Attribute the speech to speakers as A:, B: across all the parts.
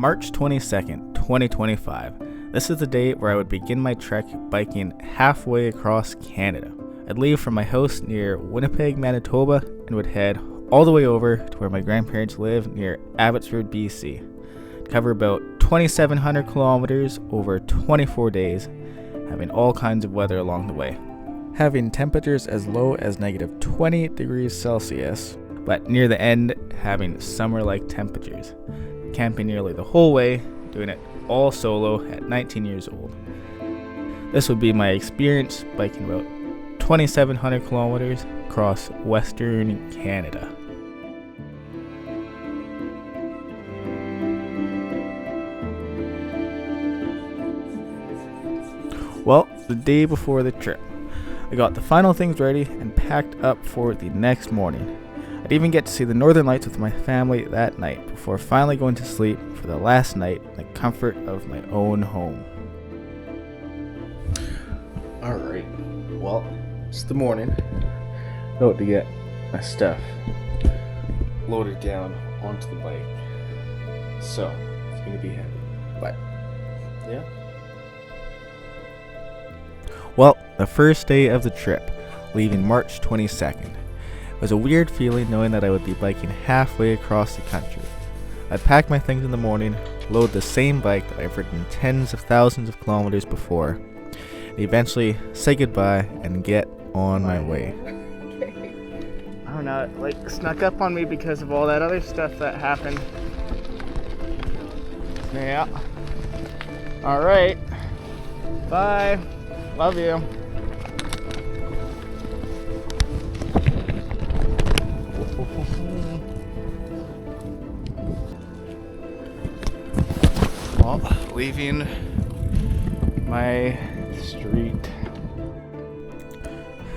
A: March 22nd, 2025. This is the day where I would begin my trek biking halfway across Canada. I'd leave from my house near Winnipeg, Manitoba, and would head all the way over to where my grandparents live near Abbotsford, BC. I'd cover about 2,700 kilometers over 24 days, having all kinds of weather along the way. Having temperatures as low as negative 20 degrees Celsius, but near the end having summer-like temperatures. Camping nearly the whole way, doing it all solo at 19 years old. This would be my experience biking about 2,700 kilometers across Western Canada. Well, the day before the trip, I got the final things ready and packed up for the next morning. I'd even get to see the northern lights with my family that night before finally going to sleep for the last night in the comfort of my own home. Alright, well, it's the morning. About to get my stuff loaded down onto the bike. So, it's going to be heavy, but yeah. Well, the first day of the trip, leaving March 22nd. It was a weird feeling knowing that I would be biking halfway across the country. I'd pack my things in the morning, load the same bike that I've ridden tens of thousands of kilometers before, and eventually say goodbye and get on my way. I don't know, it like snuck up on me because of all that other stuff that happened. Yeah. Alright. Bye. Love you. Well, leaving my street.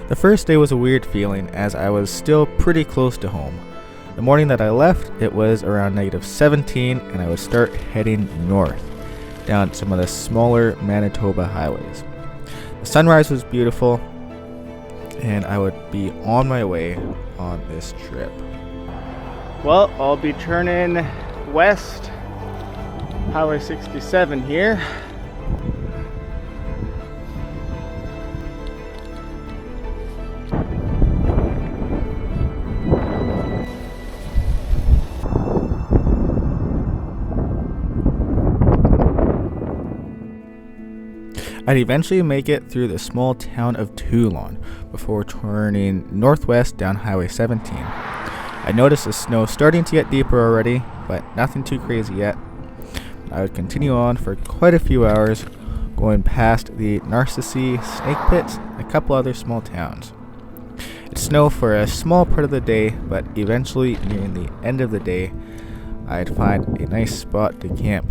A: The first day was a weird feeling as I was still pretty close to home. The morning that I left, it was around negative 17 and I would start heading north, down some of the smaller Manitoba highways. The sunrise was beautiful and I would be on my way on this trip. Well, I'll be turning west, Highway 67 here. I'd eventually make it through the small town of Toulon before turning northwest down Highway 17. I noticed the snow starting to get deeper already, but nothing too crazy yet. I would continue on for quite a few hours, going past the Narcissi snake pits and a couple other small towns. It snowed for a small part of the day, but eventually nearing the end of the day, I'd find a nice spot to camp,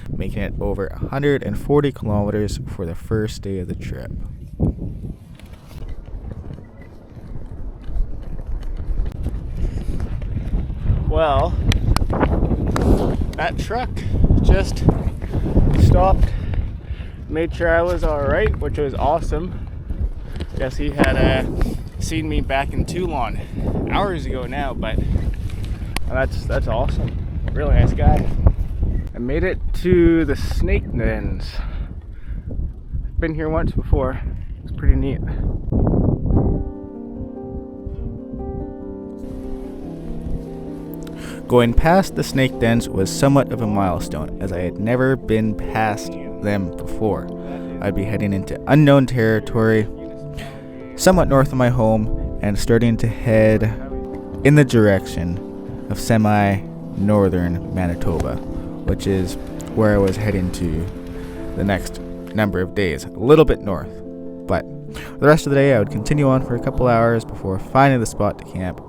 A: making it over 140 kilometers for the first day of the trip. Well, that truck just stopped, made sure I was alright, which was awesome. Guess he had seen me back in Toulon hours ago now, but that's awesome. Really nice guy. I made it to the snake dens. Been here once before. It's pretty neat. Going past the snake dens was somewhat of a milestone, as I had never been past them before. I'd be heading into unknown territory, somewhat north of my home, and starting to head in the direction of semi-northern Manitoba, which is where I was heading to the next number of days, a little bit north. But the rest of the day I would continue on for a couple hours before finding the spot to camp.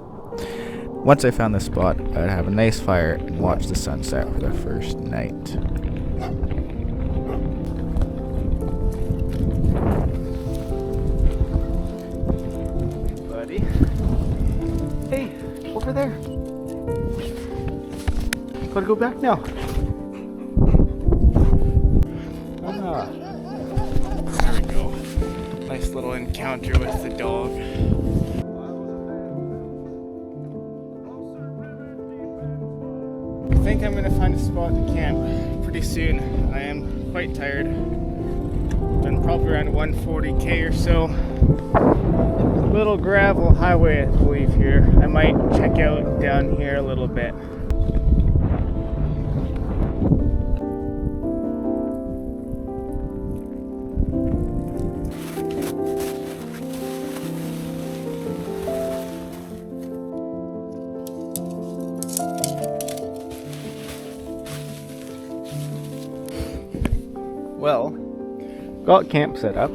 A: Once I found the spot, I would have a nice fire and watch the sunset for the first night. Buddy. Hey, over there. Gotta go back now. There we go. Nice little encounter with the dog. I think I'm gonna find a spot to camp pretty soon. I am quite tired. Done probably around 140k or so. Little gravel highway, I believe, here. I might check out down here a little bit. Well, got camp set up.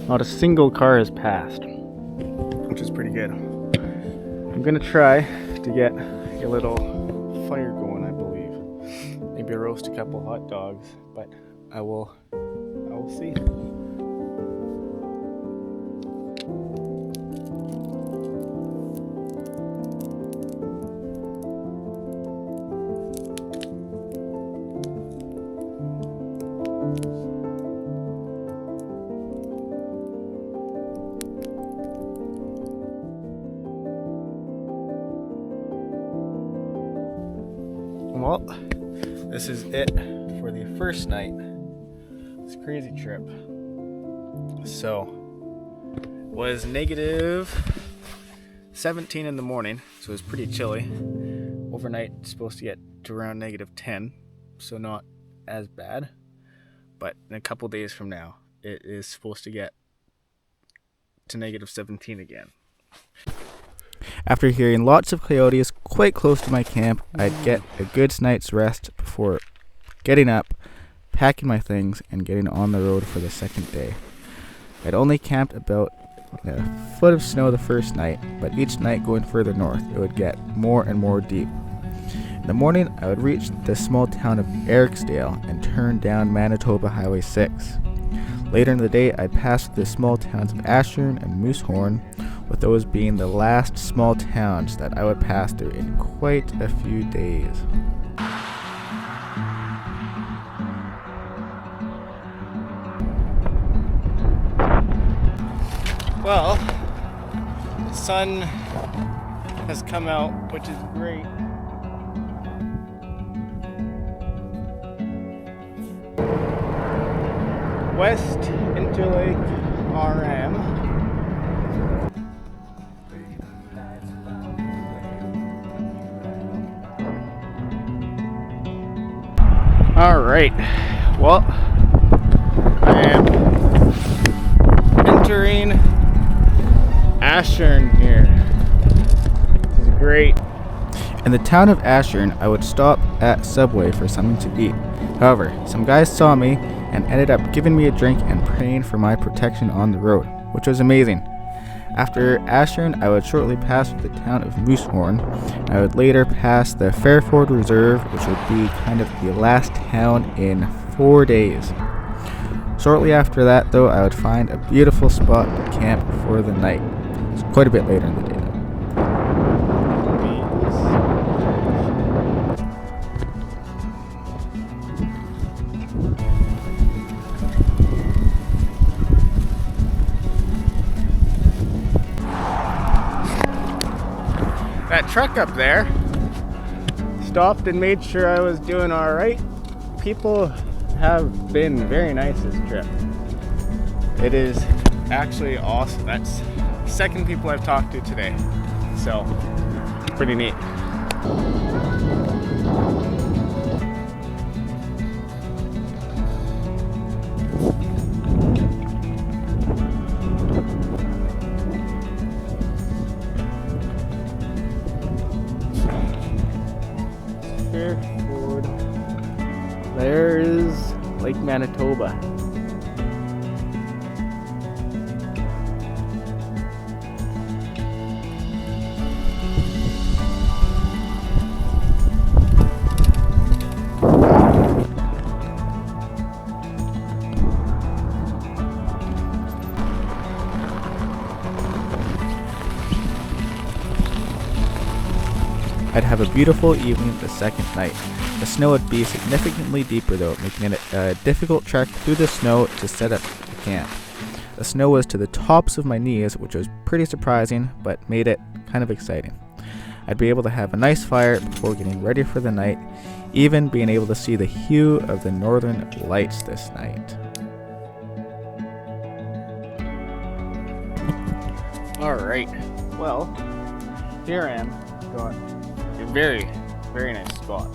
A: Not a single car has passed, which is pretty good. I'm gonna try to get a little fire going, I believe. Maybe roast a couple hot dogs, but I will see. Well, this is it for the first night. This crazy trip. So, was negative 17 in the morning, so it was pretty chilly. Overnight, it's supposed to get to around negative 10, so not as bad. But in a couple days from now, it is supposed to get to negative 17 again. After hearing lots of coyotes quite close to my camp, I'd get a good night's rest before getting up, packing my things, and getting on the road for the second day. I'd only camped about a foot of snow the first night, but each night going further north, it would get more and more deep. In the morning, I would reach the small town of Eriksdale and turn down Manitoba Highway 6. Later in the day, I'd pass the small towns of Ashern and Moosehorn, with those being the last small towns that I would pass through in quite a few days. Well, the sun has come out, which is great. West Interlake RM. Alright, well, I am entering Ashern here. This is great. In the town of Ashern, I would stop at Subway for something to eat. However, some guys saw me and ended up giving me a drink and praying for my protection on the road, which was amazing. After Ashern, I would shortly pass the town of Moosehorn. I would later pass the Fairford Reserve, which would be kind of the last town in 4 days. Shortly after that, though, I would find a beautiful spot to camp for the night. It's quite a bit later in the day, though. That truck up there stopped and made sure I was doing all right. People have been very nice this trip. It is actually awesome. That's the second people I've talked to today, so pretty neat. There is Lake Manitoba. I'd have a beautiful evening the second night. The snow would be significantly deeper though, making it a difficult trek through the snow to set up the camp. The snow was to the tops of my knees, which was pretty surprising, but made it kind of exciting. I'd be able to have a nice fire before getting ready for the night, even being able to see the hue of the northern lights this night. Alright, well, here I am, going a very, very nice spot.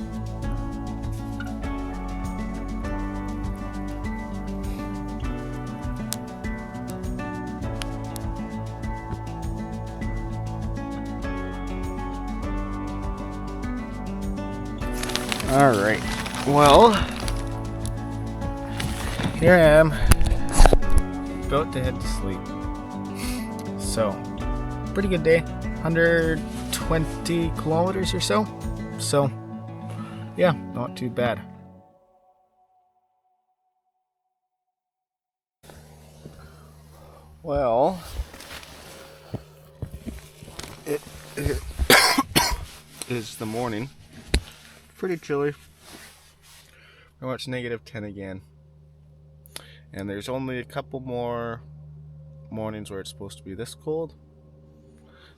A: Alright, well, here I am, about to head to sleep. So, pretty good day, 120 kilometers or so. So, yeah, not too bad. Well, it is the morning. Pretty chilly. Pretty much -10 again. And there's only a couple more mornings where it's supposed to be this cold.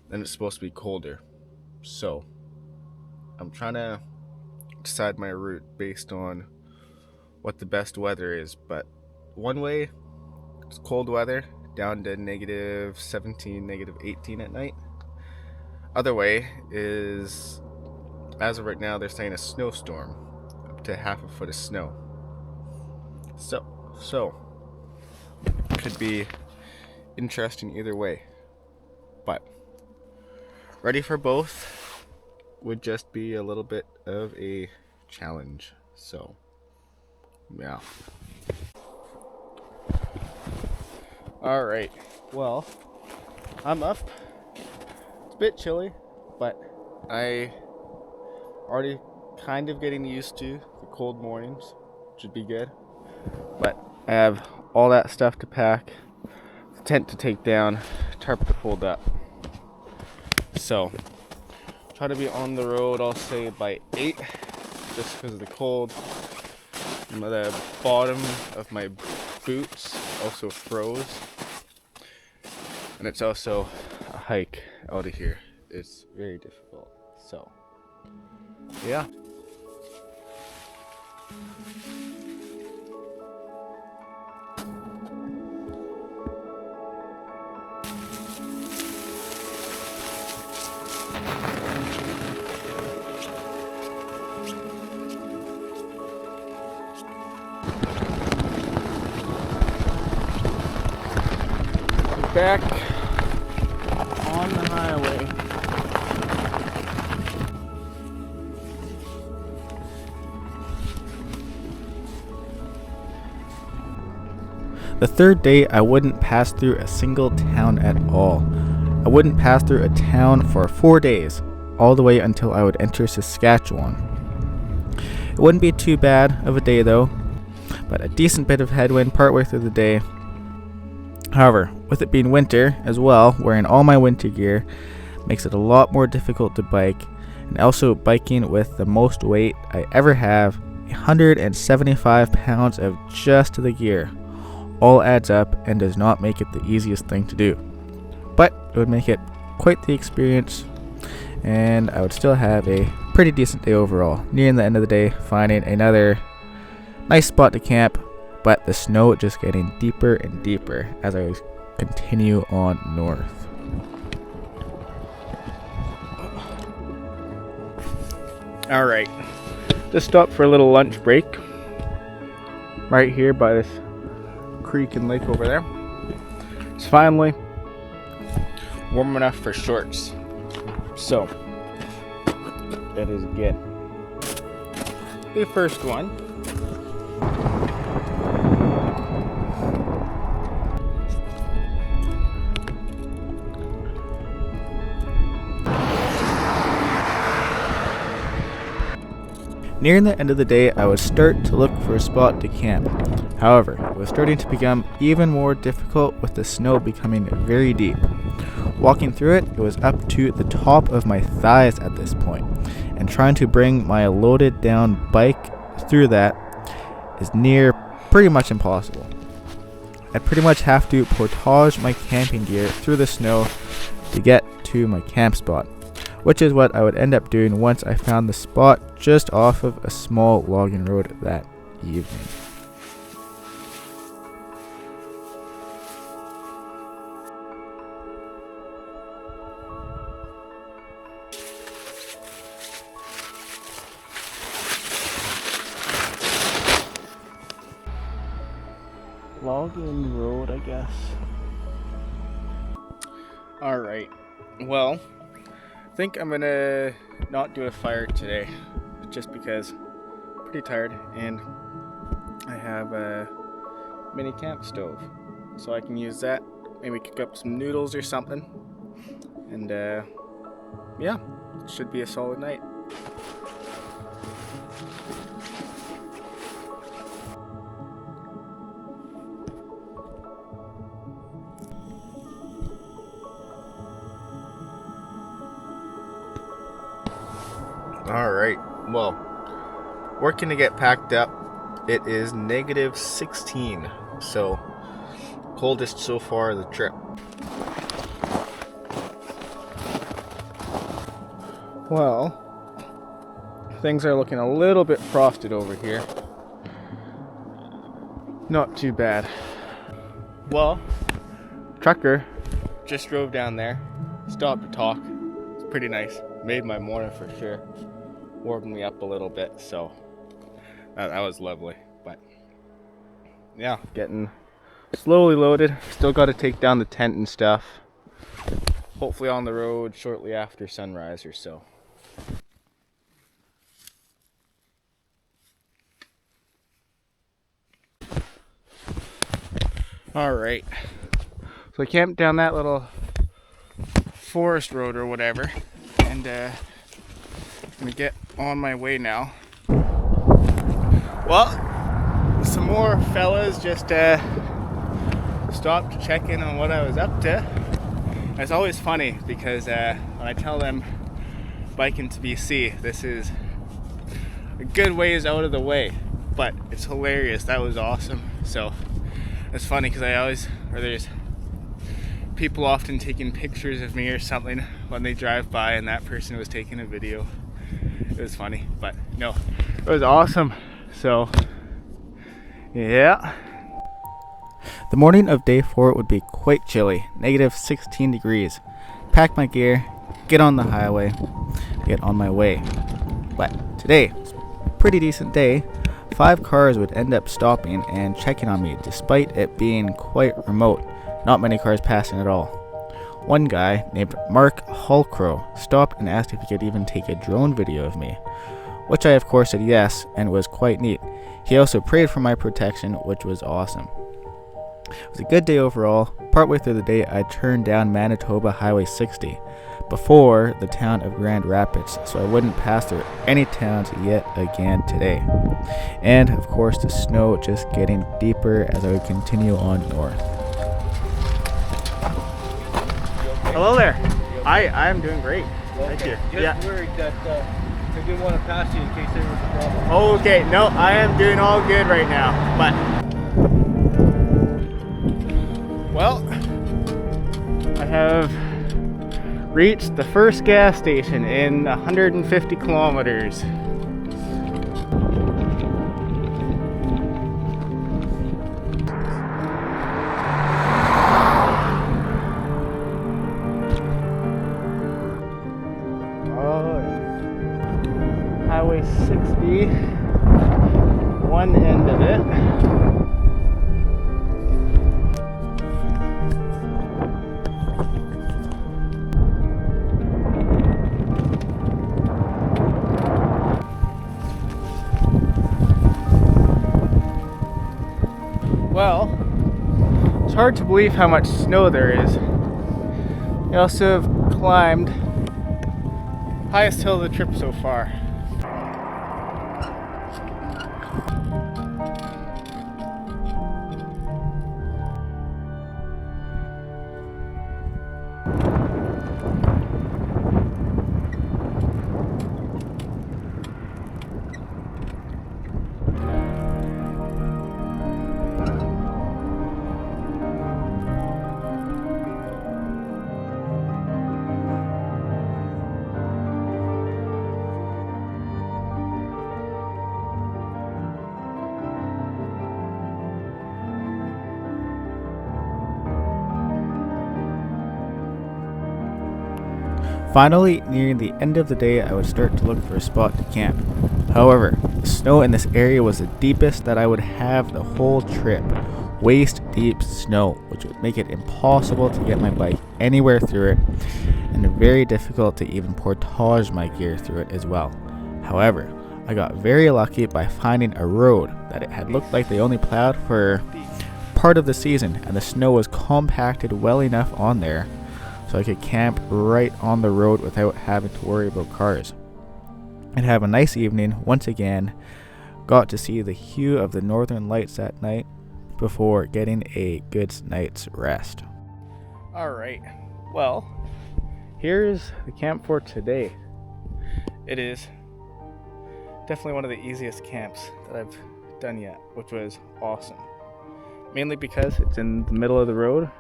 A: Then it's supposed to be colder. So, I'm trying to decide my route based on what the best weather is. But one way, it's cold weather, down to -17, -18 at night. Other way is, as of right now, they're saying a snowstorm, up to half a foot of snow. So could be interesting either way. But ready for both would just be a little bit of a challenge. So, yeah. Alright, well, I'm up. It's a bit chilly, but I already kind of getting used to the cold mornings, which would be good. But I have all that stuff to pack, the tent to take down, tarp to fold up. So, try to be on the road, I'll say by 8, just because of the cold. The bottom of my boots also froze. And it's also a hike out of here. It's very difficult. So, yeah. Back on the highway. The third day, I wouldn't pass through a single town at all. I wouldn't pass through a town for 4 days, all the way until I would enter Saskatchewan. It wouldn't be too bad of a day though, but a decent bit of headwind partway through the day. However, with it being winter as well, wearing all my winter gear makes it a lot more difficult to bike, and also biking with the most weight I ever have, 175 pounds of just the gear, all adds up and does not make it the easiest thing to do. But it would make it quite the experience, and I would still have a pretty decent day overall. Nearing the end of the day, finding another nice spot to camp, but the snow just getting deeper and deeper as I continue on north. Alright, just stopped for a little lunch break right here by this creek and lake over there. It's finally warm enough for shorts. So, that is good. The first one. Nearing the end of the day, I would start to look for a spot to camp. However, it was starting to become even more difficult with the snow becoming very deep. Walking through it, it was up to the top of my thighs at this point, and trying to bring my loaded down bike through that is near pretty much impossible. I'd pretty much have to portage my camping gear through the snow to get to my camp spot, which is what I would end up doing once I found the spot just off of a small logging road that evening. Logging road, I guess. Alright, well, I think I'm gonna not do a fire today just because I'm pretty tired and I have a mini camp stove, so I can use that, maybe cook up some noodles or something, and yeah, it should be a solid night. Alright, well, working to get packed up. It is -16, so coldest so far of the trip. Well, things are looking a little bit frosted over here. Not too bad. Well, trucker just drove down there, stopped to talk. It's pretty nice. Made my morning for sure. Warmed me up a little bit, so that was lovely. But yeah, getting slowly loaded. Still got to take down the tent and stuff. Hopefully on the road shortly after sunrise or so. Alright, so I camped down that little forest road or whatever, and I'm gonna get on my way now. Well, some more fellas just stopped to check in on what I was up to. It's always funny because when I tell them biking to BC, this is a good ways out of the way, but it's hilarious. That was awesome. So it's funny because there's people often taking pictures of me or something when they drive by, and that person was taking a video. It was funny, but no, it was awesome. So yeah, the morning of day 4 would be quite chilly, -16 degrees. Pack my gear, get on the highway, get on my way. But today, pretty decent day. 5 cars would end up stopping and checking on me despite it being quite remote. Not many cars passing at all. One guy named Mark Hallcrow stopped and asked if he could even take a drone video of me, which I of course said yes, and was quite neat. He also prayed for my protection, which was awesome. It was a good day overall. Partway through the day I turned down Manitoba Highway 60 before the town of Grand Rapids, so I wouldn't pass through any towns yet again today. And of course the snow just getting deeper as I would continue on north. Hello there. I'm doing great.
B: Okay.
A: Thank you.
B: Just worried that I didn't want to pass you in case there was a problem.
A: Okay, no, I am doing all good right now. But well, I have reached the first gas station in 150 kilometers. Highway 60, one end of it. Well, it's hard to believe how much snow there is. We also have climbed highest hill of the trip so far. Finally, nearing the end of the day, I would start to look for a spot to camp. However, the snow in this area was the deepest that I would have the whole trip. Waist deep snow, which would make it impossible to get my bike anywhere through it, and very difficult to even portage my gear through it as well. However, I got very lucky by finding a road that it had looked like they only plowed for part of the season, and the snow was compacted well enough on there so I could camp right on the road without having to worry about cars. And have a nice evening once again. Got to see the hue of the northern lights that night before getting a good night's rest. Alright, well, here's the camp for today. It is definitely one of the easiest camps that I've done yet, which was awesome. Mainly because it's in the middle of the road.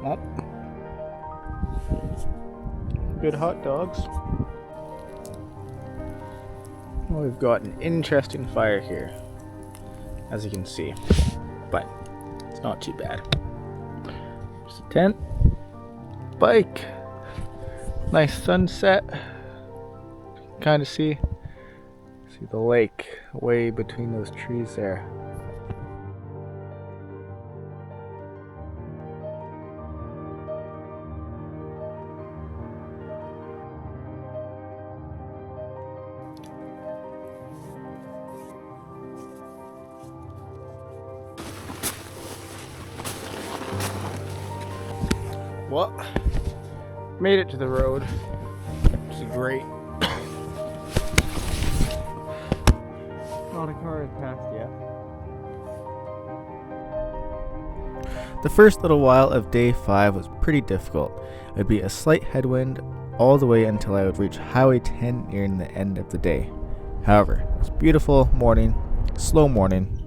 A: Oh. Good hot dogs. Well, we've got an interesting fire here, as you can see, but it's not too bad. There's a tent, bike, nice sunset. Kind of see the lake way between those trees there. Well, made it to the road, which is great. Not a car has passed yet. The first little while of day 5 was pretty difficult. It would be a slight headwind all the way until I would reach Highway 10 nearing the end of the day. However, it was a beautiful morning, slow morning.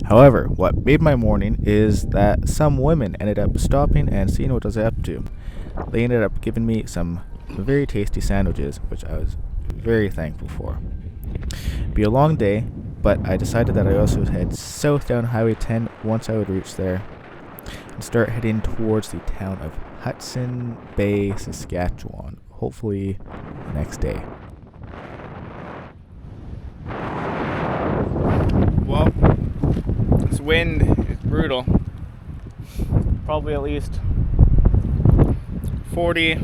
A: However, what made my morning is that some women ended up stopping and seeing what I was up to. They ended up giving me some very tasty sandwiches, which I was very thankful for. It'd be a long day, but I decided that I also would head south down Highway 10 once I would reach there, and start heading towards the town of Hudson Bay, Saskatchewan, hopefully the next day. Well, this wind is brutal. Probably at least 40,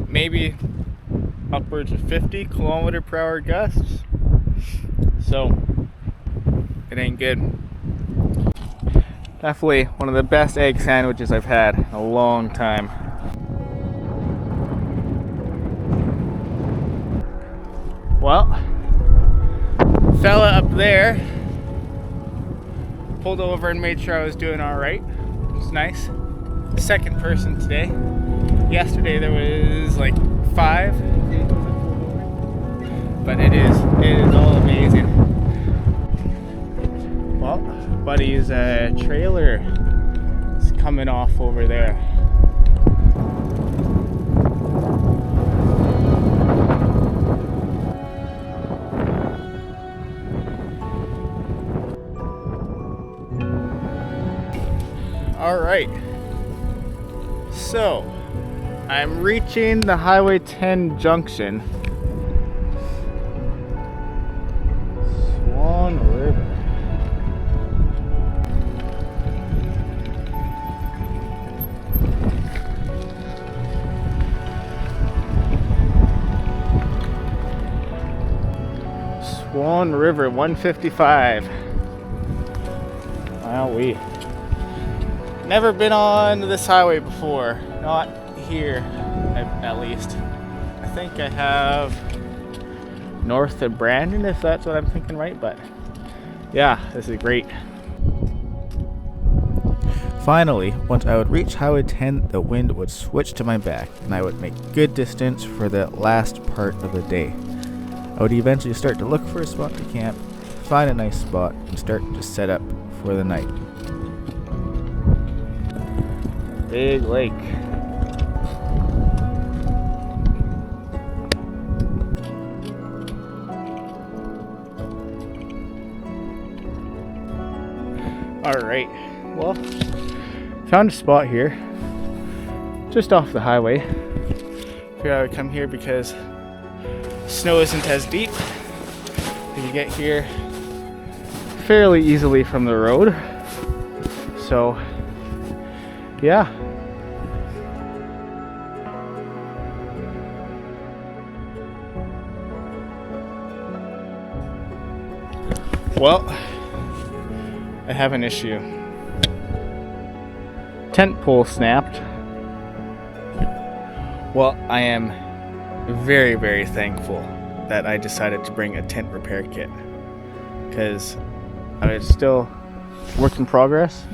A: maybe upwards of 50 km/h gusts. So it ain't good. Definitely one of the best egg sandwiches I've had in a long time. Well, fella up there pulled over and made sure I was doing alright. It's nice. Second person today. Yesterday there was like 5. But it is all amazing. Well, buddy's trailer is coming off over there. Alright, so I'm reaching the Highway 10 junction. Swan River. Swan River 155. Wowee. Never been on this highway before, not here at least. I think I have north of Brandon, if that's what I'm thinking right, but yeah, this is great. Finally, once I would reach Highway 10, the wind would switch to my back and I would make good distance for the last part of the day. I would eventually start to look for a spot to camp, find a nice spot, and start to set up for the night. Big lake. Alright, well, found a spot here, just off the highway. Figured I would come here because snow isn't as deep. You can get here fairly easily from the road. So, yeah. Well, I have an issue. Tent pole snapped. Well, I am very, very thankful that I decided to bring a tent repair kit, because it's still work in progress,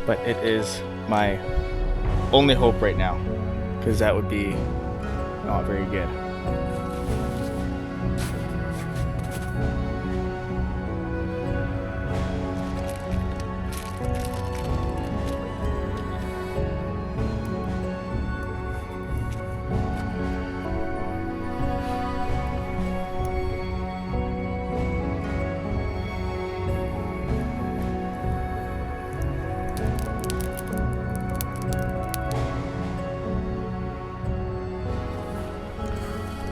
A: but it is my only hope right now, because that would be not very good.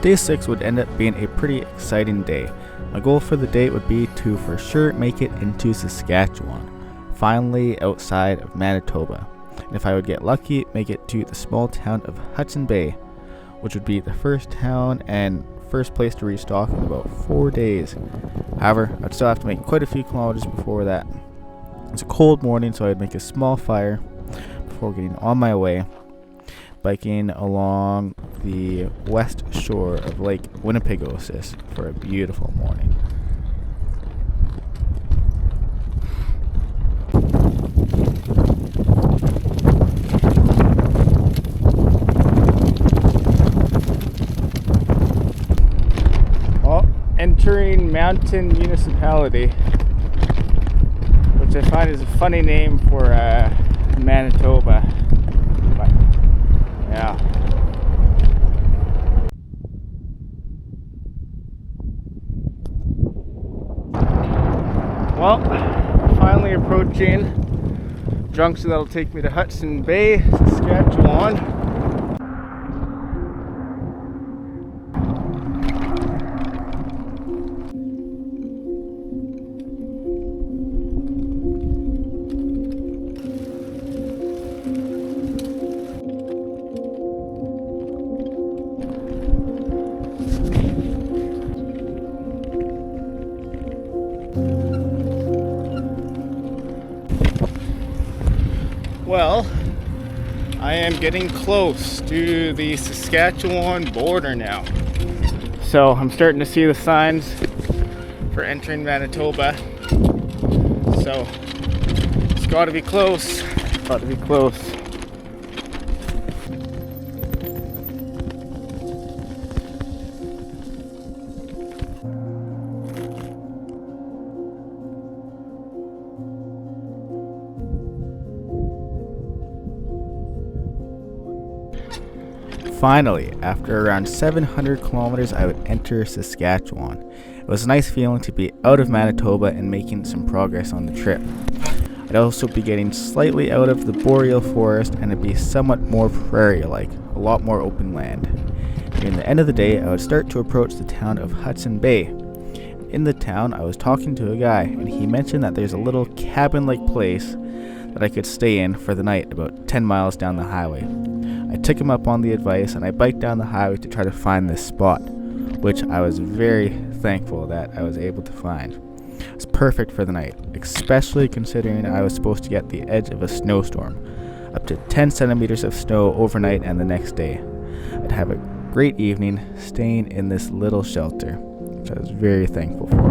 A: Day 6 would end up being a pretty exciting day. My goal for the day would be to for sure make it into Saskatchewan, finally outside of Manitoba. And if I would get lucky, make it to the small town of Hudson Bay, which would be the first town and first place to restock in about 4 days. However, I'd still have to make quite a few kilometers before that. It's a cold morning, so I'd make a small fire before getting on my way, biking along the west shore of Lake Winnipeg for a beautiful morning. Well, entering Mountain Municipality, which I find is a funny name for Manitoba. But, yeah. Well, finally approaching junction that'll take me to Hudson Bay, Saskatchewan. Well, I am getting close to the Saskatchewan border now. So I'm starting to see the signs for entering Manitoba. So it's got to be close. Got to be close. Finally, after around 700 kilometers, I would enter Saskatchewan. It was a nice feeling to be out of Manitoba and making some progress on the trip. I'd also be getting slightly out of the boreal forest and it'd be somewhat more prairie-like, a lot more open land. Near the end of the day, I would start to approach the town of Hudson Bay. In the town, I was talking to a guy, and he mentioned that there's a little cabin-like place that I could stay in for the night about 10 miles down the highway. I took him up on the advice and I biked down the highway to try to find this spot, which I was very thankful that I was able to find. It was perfect for the night, especially considering I was supposed to get the edge of a snowstorm, up to 10 centimeters of snow overnight and the next day. I'd have a great evening staying in this little shelter, which I was very thankful for.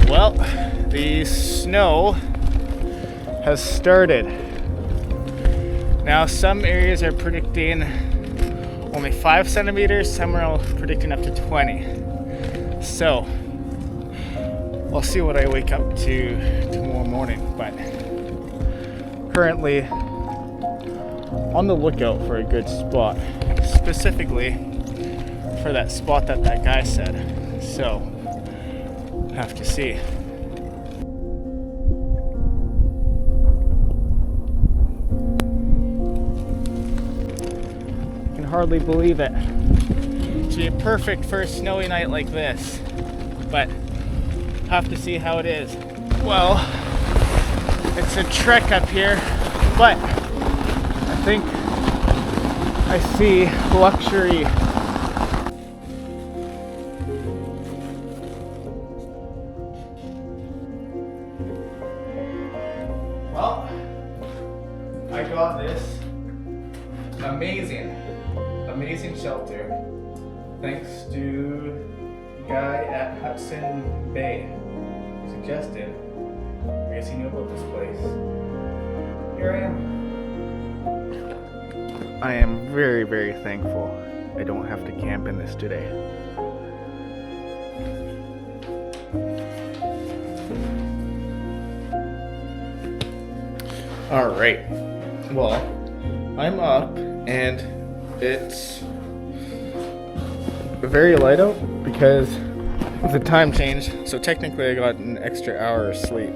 A: Well, the snow has started. Now some areas are predicting only 5 centimeters, some are predicting up to 20. So, we'll see what I wake up to tomorrow morning, but currently on the lookout for a good spot, specifically for that spot that guy said. So, have to see. Can hardly believe it. To be perfect for a snowy night like this, but have to see how it is. Well, it's a trek up here, but I think I see luxury. Well, I got this amazing shelter thanks to the guy at Hudson Bay suggested. I guess he knew about this place. Here I am. I am very, very thankful I don't have to camp in this today. Alright, well, I'm up and it's very light out because of the time change, so technically I got an extra hour of sleep,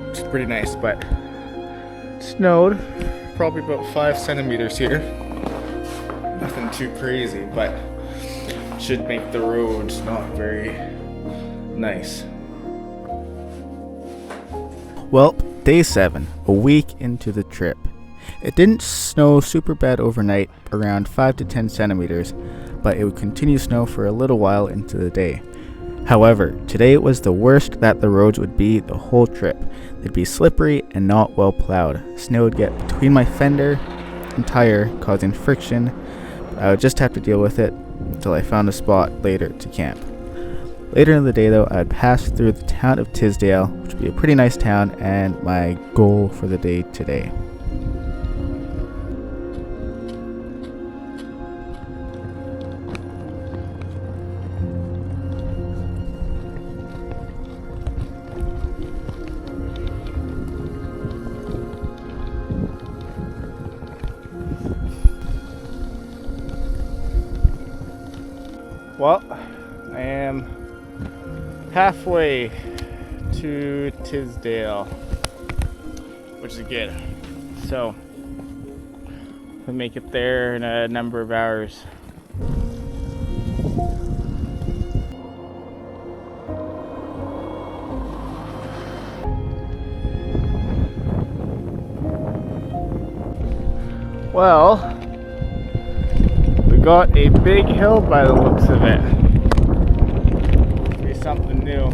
A: which is pretty nice, but it snowed probably about 5 centimeters here. Nothing too crazy, but should make the roads not very nice. Well, day 7, a week into the trip. It didn't snow super bad overnight, around 5 to 10 centimeters, but it would continue to snow for a little while into the day. However, today was the worst that the roads would be the whole trip. They'd be slippery and not well plowed. Snow would get between my fender and tire, causing friction. I would just have to deal with it until I found a spot later to camp. Later in the day though, I would pass through the town of Tisdale, which would be a pretty nice town and my goal for the day today. Well, I am halfway to Tisdale, which is good. So, we'll make it there in a number of hours. Well, we got a big hill by the looks of it. Must be something new.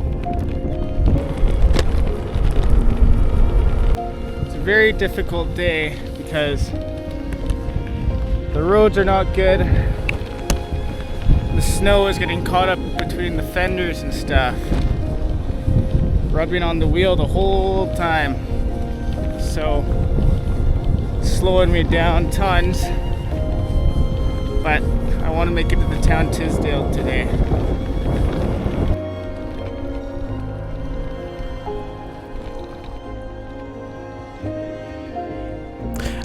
A: It's a very difficult day because the roads are not good. The snow is getting caught up between the fenders and stuff, rubbing on the wheel the whole time. So, slowing me down tons. But I want to make it to the town Tisdale today.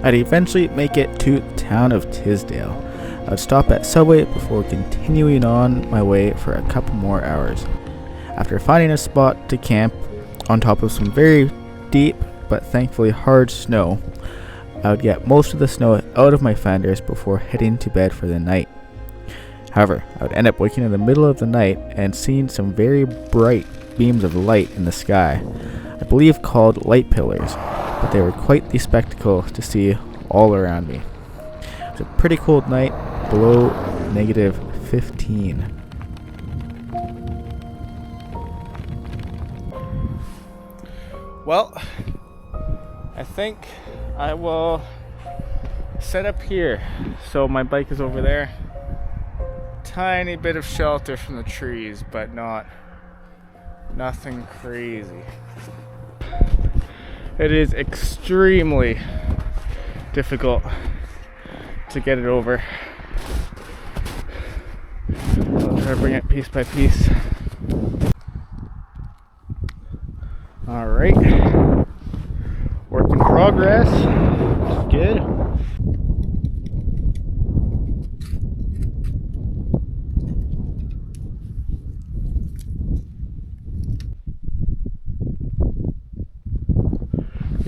A: I'd eventually make it to the town of Tisdale. I would stop at Subway before continuing on my way for a couple more hours. After finding a spot to camp on top of some very deep but thankfully hard snow, I would get most of the snow out of my fenders before heading to bed for the night. However, I would end up waking in the middle of the night and seeing some very bright beams of light in the sky, I believe called light pillars, but they were quite the spectacle to see all around me. It was a pretty cold night, below -15. Well, I think I will set up here. So my bike is over there. Tiny bit of shelter from the trees, but nothing crazy. It is extremely difficult to get it over. I'll try to bring it piece by piece. All right. Work in progress. Good.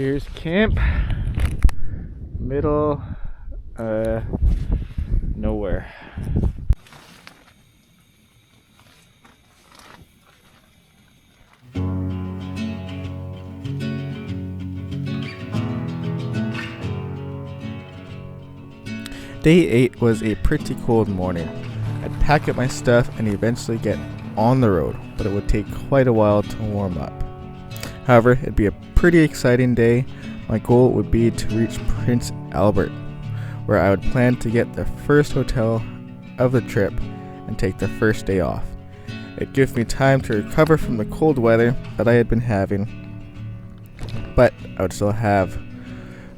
A: Here's camp. Middle nowhere. Day 8 was a pretty cold morning. I'd pack up my stuff and eventually get on the road, but it would take quite a while to warm up. However, it'd be a pretty exciting day. My goal would be to reach Prince Albert, where I would plan to get the first hotel of the trip and take the first day off. It'd give me time to recover from the cold weather that I had been having, but I would still have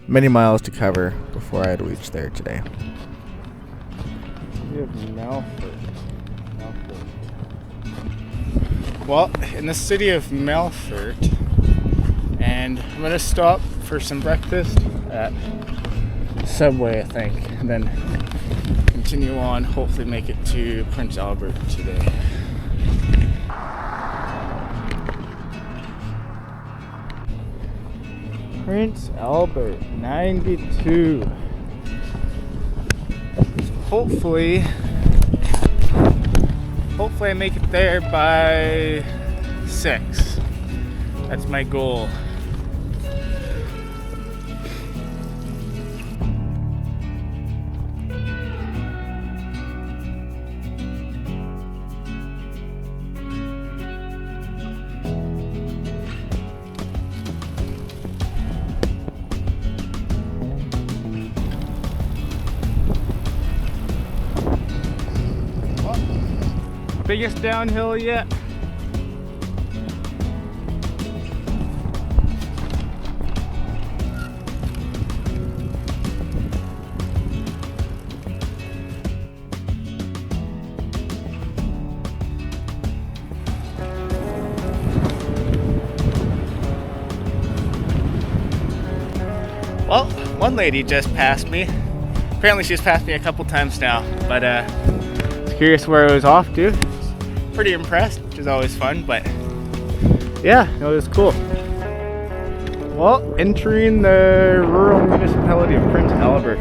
A: many miles to cover before I'd reach there today. We have Melfort. Well, in the city of Melfort, and I'm going to stop for some breakfast at Subway, I think, and then continue on, hopefully make it to Prince Albert today. Prince Albert, 92. Hopefully I make it there by 6. That's my goal. Biggest downhill yet. Well, one lady just passed me. Apparently she's passed me a couple times now, but I was curious where I was off to. Pretty impressed, which is always fun, but yeah, no, it was cool. Well, entering the rural municipality of Prince Albert.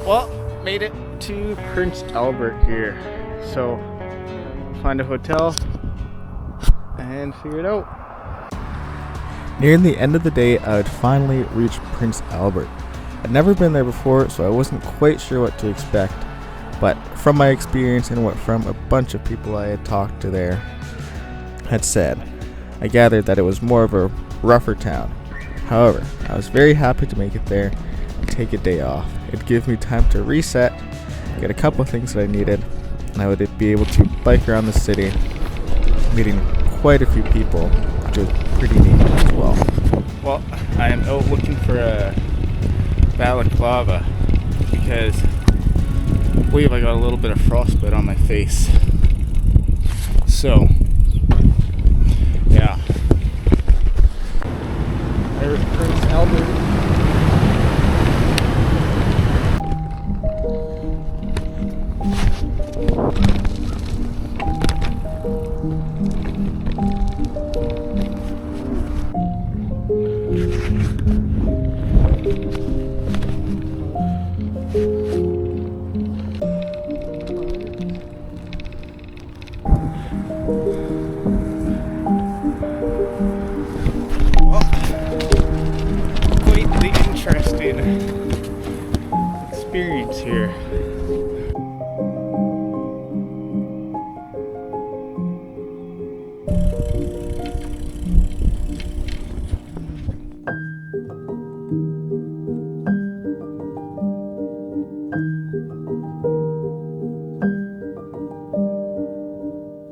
A: Well, made it to Prince Albert here. So, find a hotel and figure it out. Near the end of the day, I would finally reach Prince Albert. I'd never been there before, so I wasn't quite sure what to expect, but from my experience and what from a bunch of people I had talked to there had said, I gathered that it was more of a rougher town. However, I was very happy to make it there and take a day off. It'd give me time to reset, get a couple of things that I needed, and I would be able to bike around the city, meeting quite a few people, which was pretty neat as well. Well, I am out looking for a balaclava because I believe I got a little bit of frostbite on my face. So, yeah. There's Prince Albert. Experience here.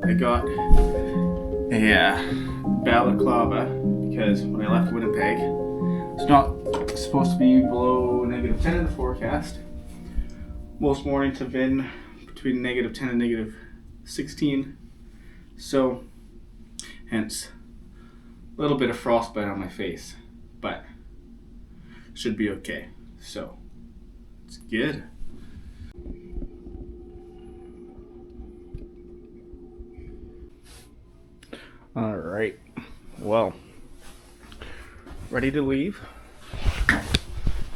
A: I got a balaclava because when I left Winnipeg, it's not supposed to be below -10 in the forecast. Most mornings have been between -10 and -16. So, hence, a little bit of frostbite on my face, but should be okay. So, it's good. Well, ready to leave.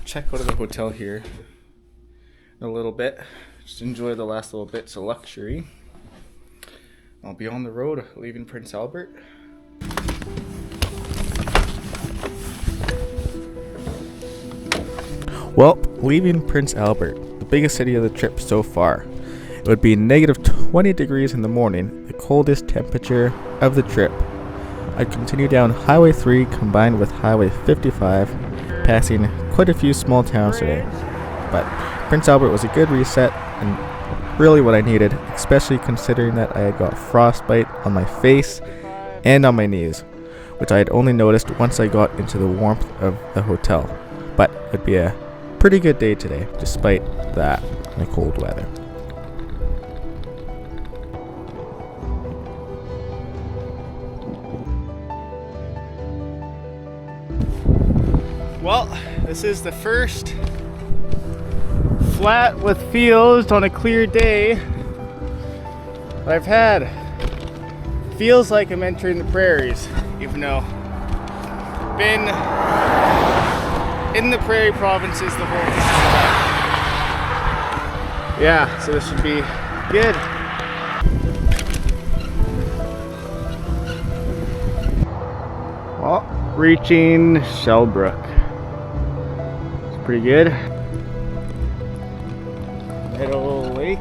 A: Check out of the hotel here in a little bit. Just enjoy the last little bits of luxury. I'll be on the road leaving Prince Albert. Well, leaving Prince Albert, the biggest city of the trip so far. It would be negative 20 degrees in the morning, the coldest temperature of the trip. I'd continue down Highway 3 combined with Highway 55, passing quite a few small towns today. But Prince Albert was a good reset and really what I needed, especially considering that I had got frostbite on my face and on my knees, which I had only noticed once I got into the warmth of the hotel. But it would be a pretty good day today, despite that and the cold weather. Well, this is the first flat with fields on a clear day that I've had. Feels like I'm entering the prairies, even though I've been in the prairie provinces the whole time. Yeah, so this should be good. Well, reaching Shellbrook. It's pretty good. Middle Lake.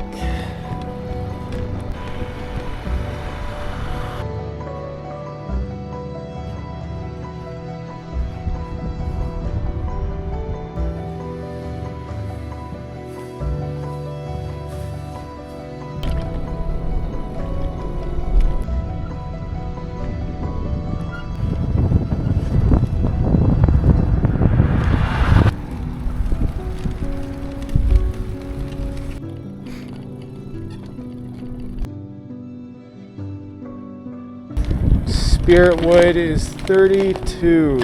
A: Spiritwood is 32.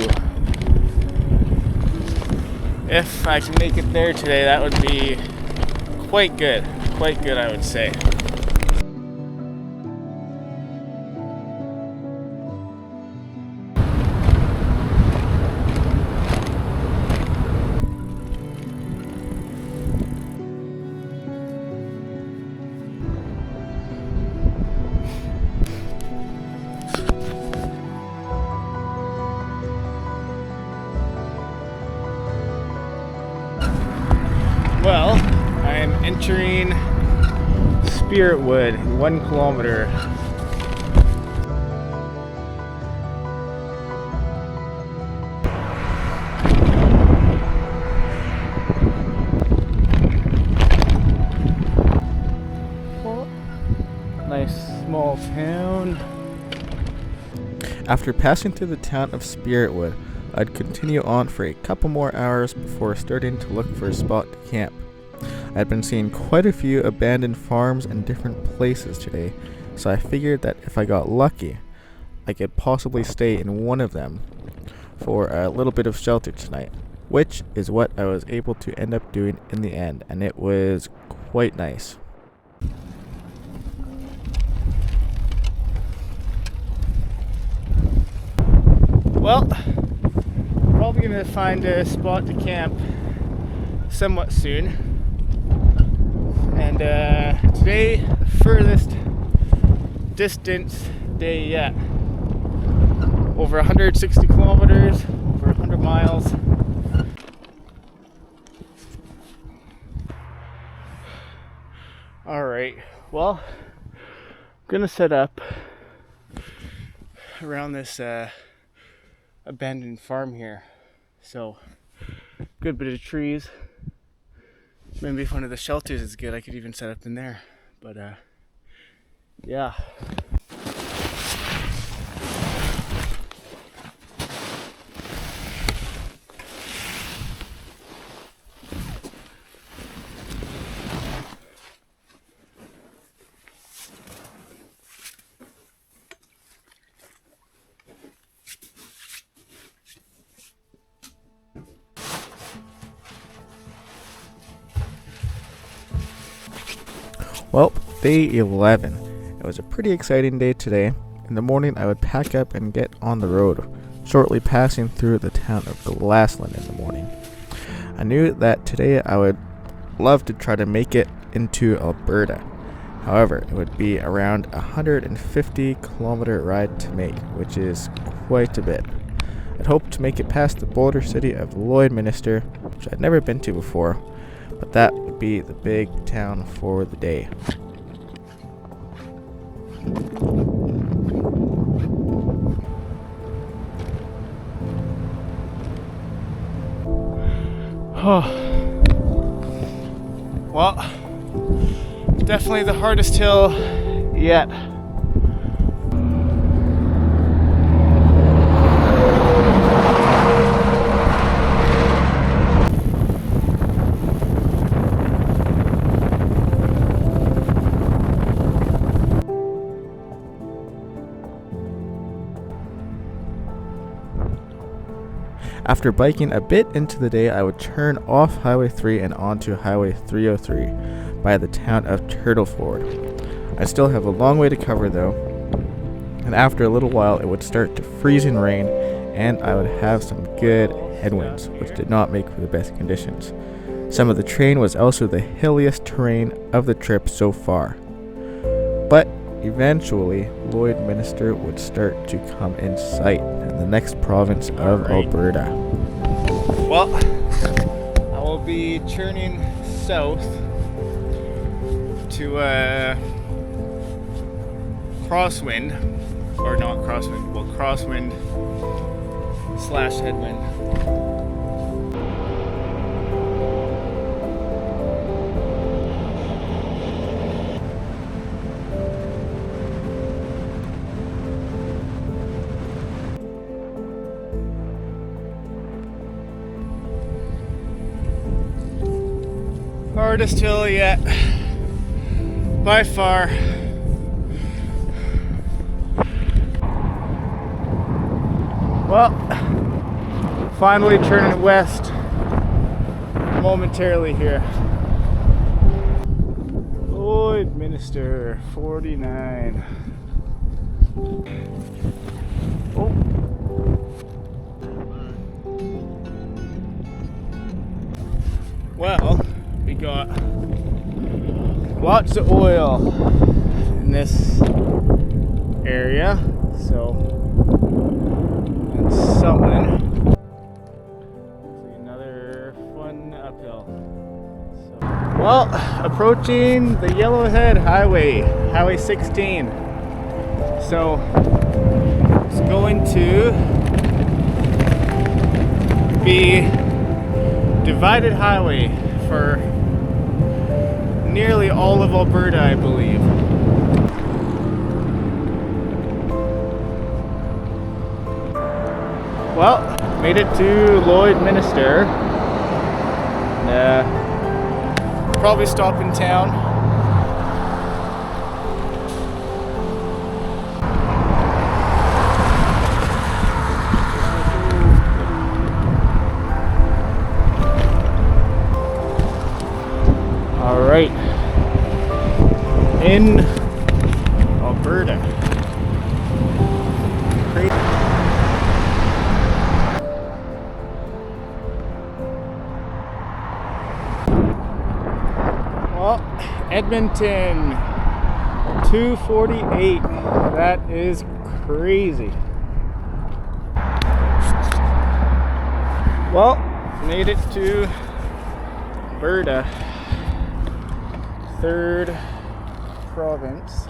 A: If I can make it there today, that would be quite good. Quite good, I would say. Well, I am entering Spiritwood, 1 kilometer. Nice small town. After passing through the town of Spiritwood, I'd continue on for a couple more hours before starting to look for a spot to camp. I'd been seeing quite a few abandoned farms and different places today, so I figured that if I got lucky, I could possibly stay in one of them for a little bit of shelter tonight, which is what I was able to end up doing in the end, and it was quite nice. Well, probably gonna find a spot to camp somewhat soon. And today, the furthest distance day yet. Over 160 kilometers, over 100 miles. Alright, well, I'm gonna set up around this abandoned farm here. So, good bit of trees. Maybe if one of the shelters is good, I could even set up in there. But yeah. Well, day 11. It was a pretty exciting day today. in the morning I would pack up and get on the road, shortly passing through the town of Glassland in the morning. I knew that today I would love to try to make it into Alberta. However, it would be around a 150-kilometer ride to make, which is quite a bit. I'd hoped to make it past the border city of Lloydminster, which I'd never been to before, but that would be the big town for the day.
B: Well, definitely the hardest hill yet.
A: After biking a bit into the day, I would turn off Highway 3 and onto Highway 303 by the town of Turtleford. I still have a long way to cover though, and after a little while it would start to freezing rain and I would have some good headwinds, which did not make for the best conditions. Some of the terrain was also the hilliest terrain of the trip so far. But eventually, Lloydminster would start to come in sight in the next province of Alberta.
B: Well, I will be turning south to crosswind, or not crosswind, well, crosswind / headwind. Hardest hill yet, by far. Well, finally turning west momentarily here. Lloydminster 49. Oh. Well, we got lots of oil in this area, so that's something. Another fun uphill. So, well, approaching the Yellowhead Highway, Highway 16. So it's going to be divided highway for nearly all of Alberta, I believe. Well, made it to Lloydminster. Probably stop in town. All right, in Alberta. Crazy. Well, Edmonton, 248. That is crazy. Well, made it to Alberta. Third province.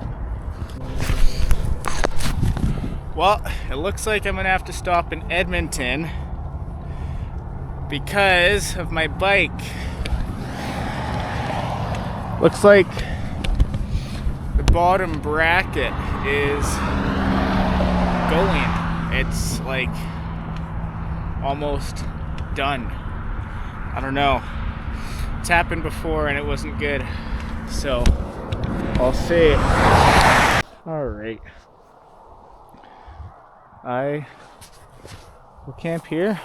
B: Well, it looks like I'm gonna have to stop in Edmonton because of my bike. Looks like the bottom bracket is going. It's like almost done. I don't know. It's happened before and it wasn't good. So, I'll see. Alright. I will camp here.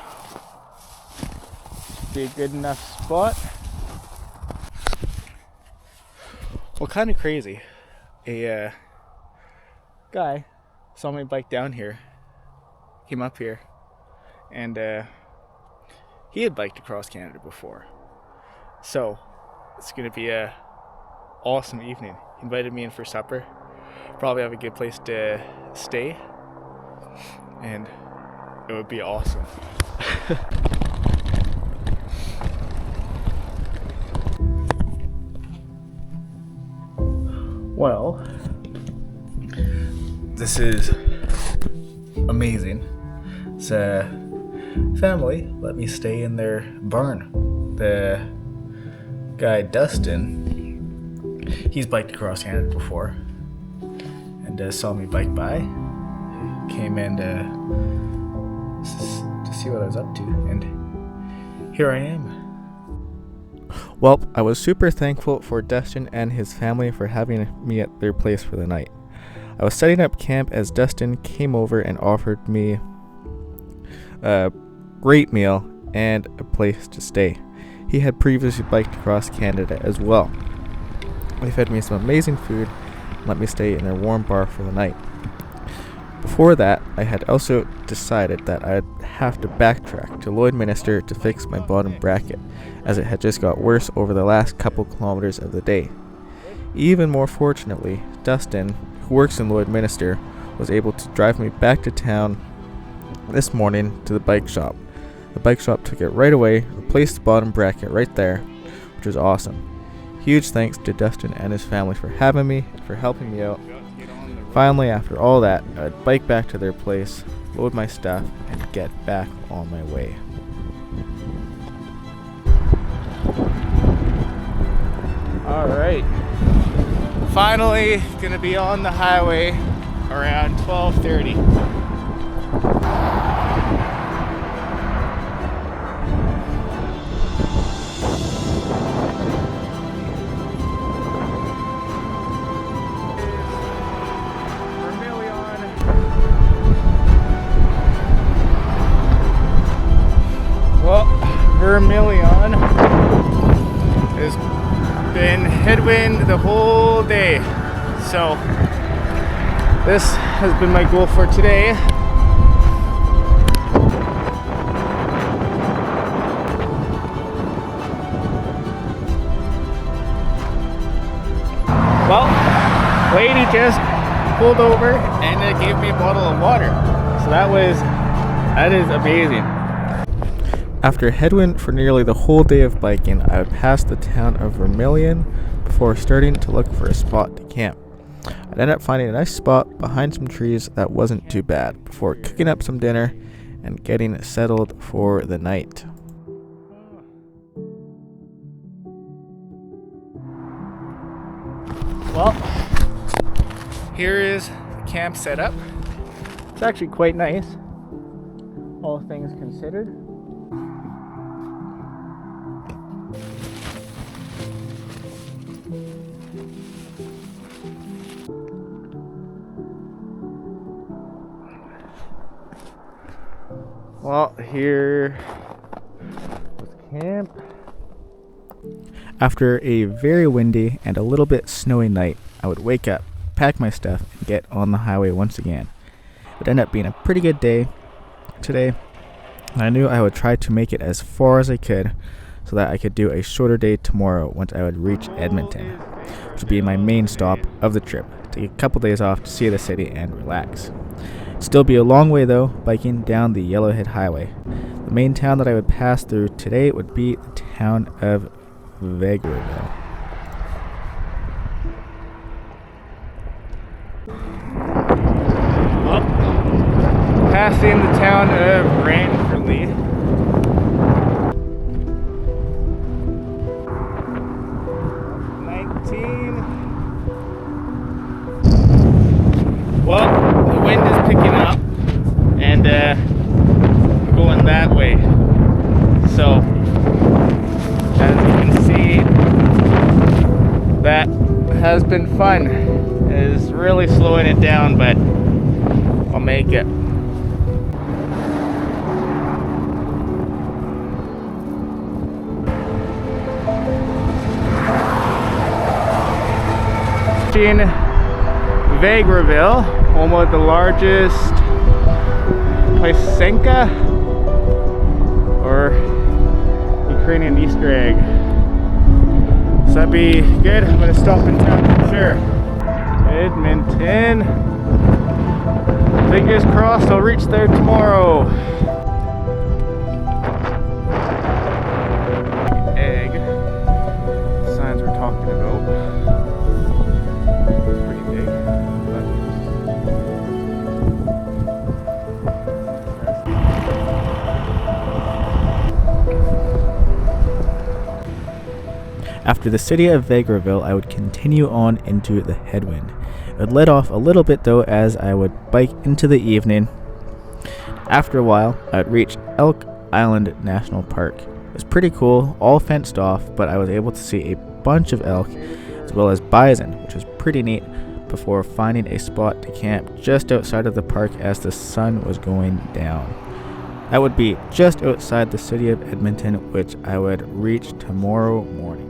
B: Should be a good enough spot. Well, kind of crazy. A guy saw my bike down here, came up here, and he had biked across Canada before. So it's gonna be a awesome evening. He invited me in for supper. Probably have a good place to stay, and it would be awesome. Well, this is amazing. It's a family let me stay in their barn. The guy Dustin, he's biked across Canada before and saw me bike by. He came in to see what I was up to, and here I am.
A: Well, I was super thankful for Dustin and his family for having me at their place for the night. I was setting up camp as Dustin came over and offered me a great meal and a place to stay. He had previously biked across Canada as well. They fed me some amazing food and let me stay in their warm bar for the night. Before that, I had also decided that I'd have to backtrack to Lloydminster to fix my bottom bracket, as it had just got worse over the last couple kilometers of the day. Even more fortunately, Dustin, who works in Lloydminster, was able to drive me back to town this morning to the bike shop. The bike shop took it right away, replaced the bottom bracket right there, which was awesome. Huge thanks to Dustin and his family for having me and for helping me out. Finally, after all that, I'd bike back to their place, load my stuff, and get back on my way.
B: Alright, finally gonna be on the highway around 12:30. Vermilion has been headwind the whole day, so this has been my goal for today. Well, lady just pulled over and gave me a bottle of water, so that is amazing.
A: After headwind for nearly the whole day of biking, I would pass the town of Vermilion before starting to look for a spot to camp. I'd end up finding a nice spot behind some trees that wasn't too bad before cooking up some dinner and getting settled for the night.
B: Well, here is the camp setup. It's actually quite nice, all things considered. Well, here was camp.
A: After a very windy and a little bit snowy night, I would wake up, pack my stuff, and get on the highway once again. It would end up being a pretty good day today, and I knew I would try to make it as far as I could so that I could do a shorter day tomorrow once I would reach Edmonton, which would be my main stop of the trip. Take a couple days off to see the city and relax. Still be a long way though, biking down the Yellowhead Highway. The main town that I would pass through today would be the town of Vegreville.
B: Well, passing the town of Ranfurly. Well, the wind is picking up and going that way. So, as you can see, that has been fun. It is really slowing it down, but I'll make it. Vegreville, home of the largest Pysenka or Ukrainian Easter egg. So that'd be good. I'm gonna stop in town for sure. Edmonton. Fingers crossed I'll reach there tomorrow. Egg. Signs we're talking about. It's pretty big.
A: After the city of Vegreville, I would continue on into the headwind. It would let off a little bit though as I would bike into the evening. After a while, I would reach Elk Island National Park. It was pretty cool, all fenced off, but I was able to see a bunch of elk as well as bison, which was pretty neat, before finding a spot to camp just outside of the park as the sun was going down. That would be just outside the city of Edmonton, which I would reach tomorrow morning.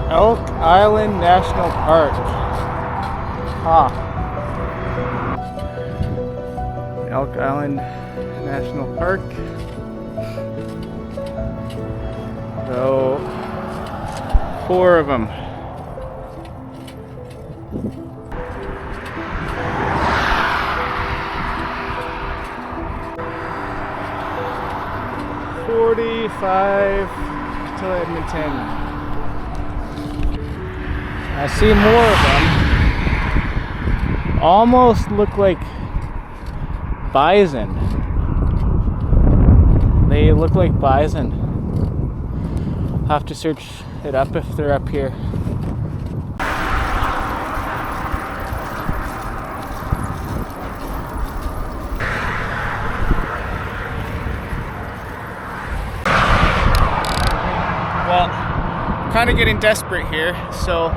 B: Elk Island National Park. Elk Island National Park. So, 4 of them. $45 to Edmonton. I see more of them. Almost look like bison. They look like bison. I'll have to search it up if they're up here. Well, I'm kind of getting desperate here, so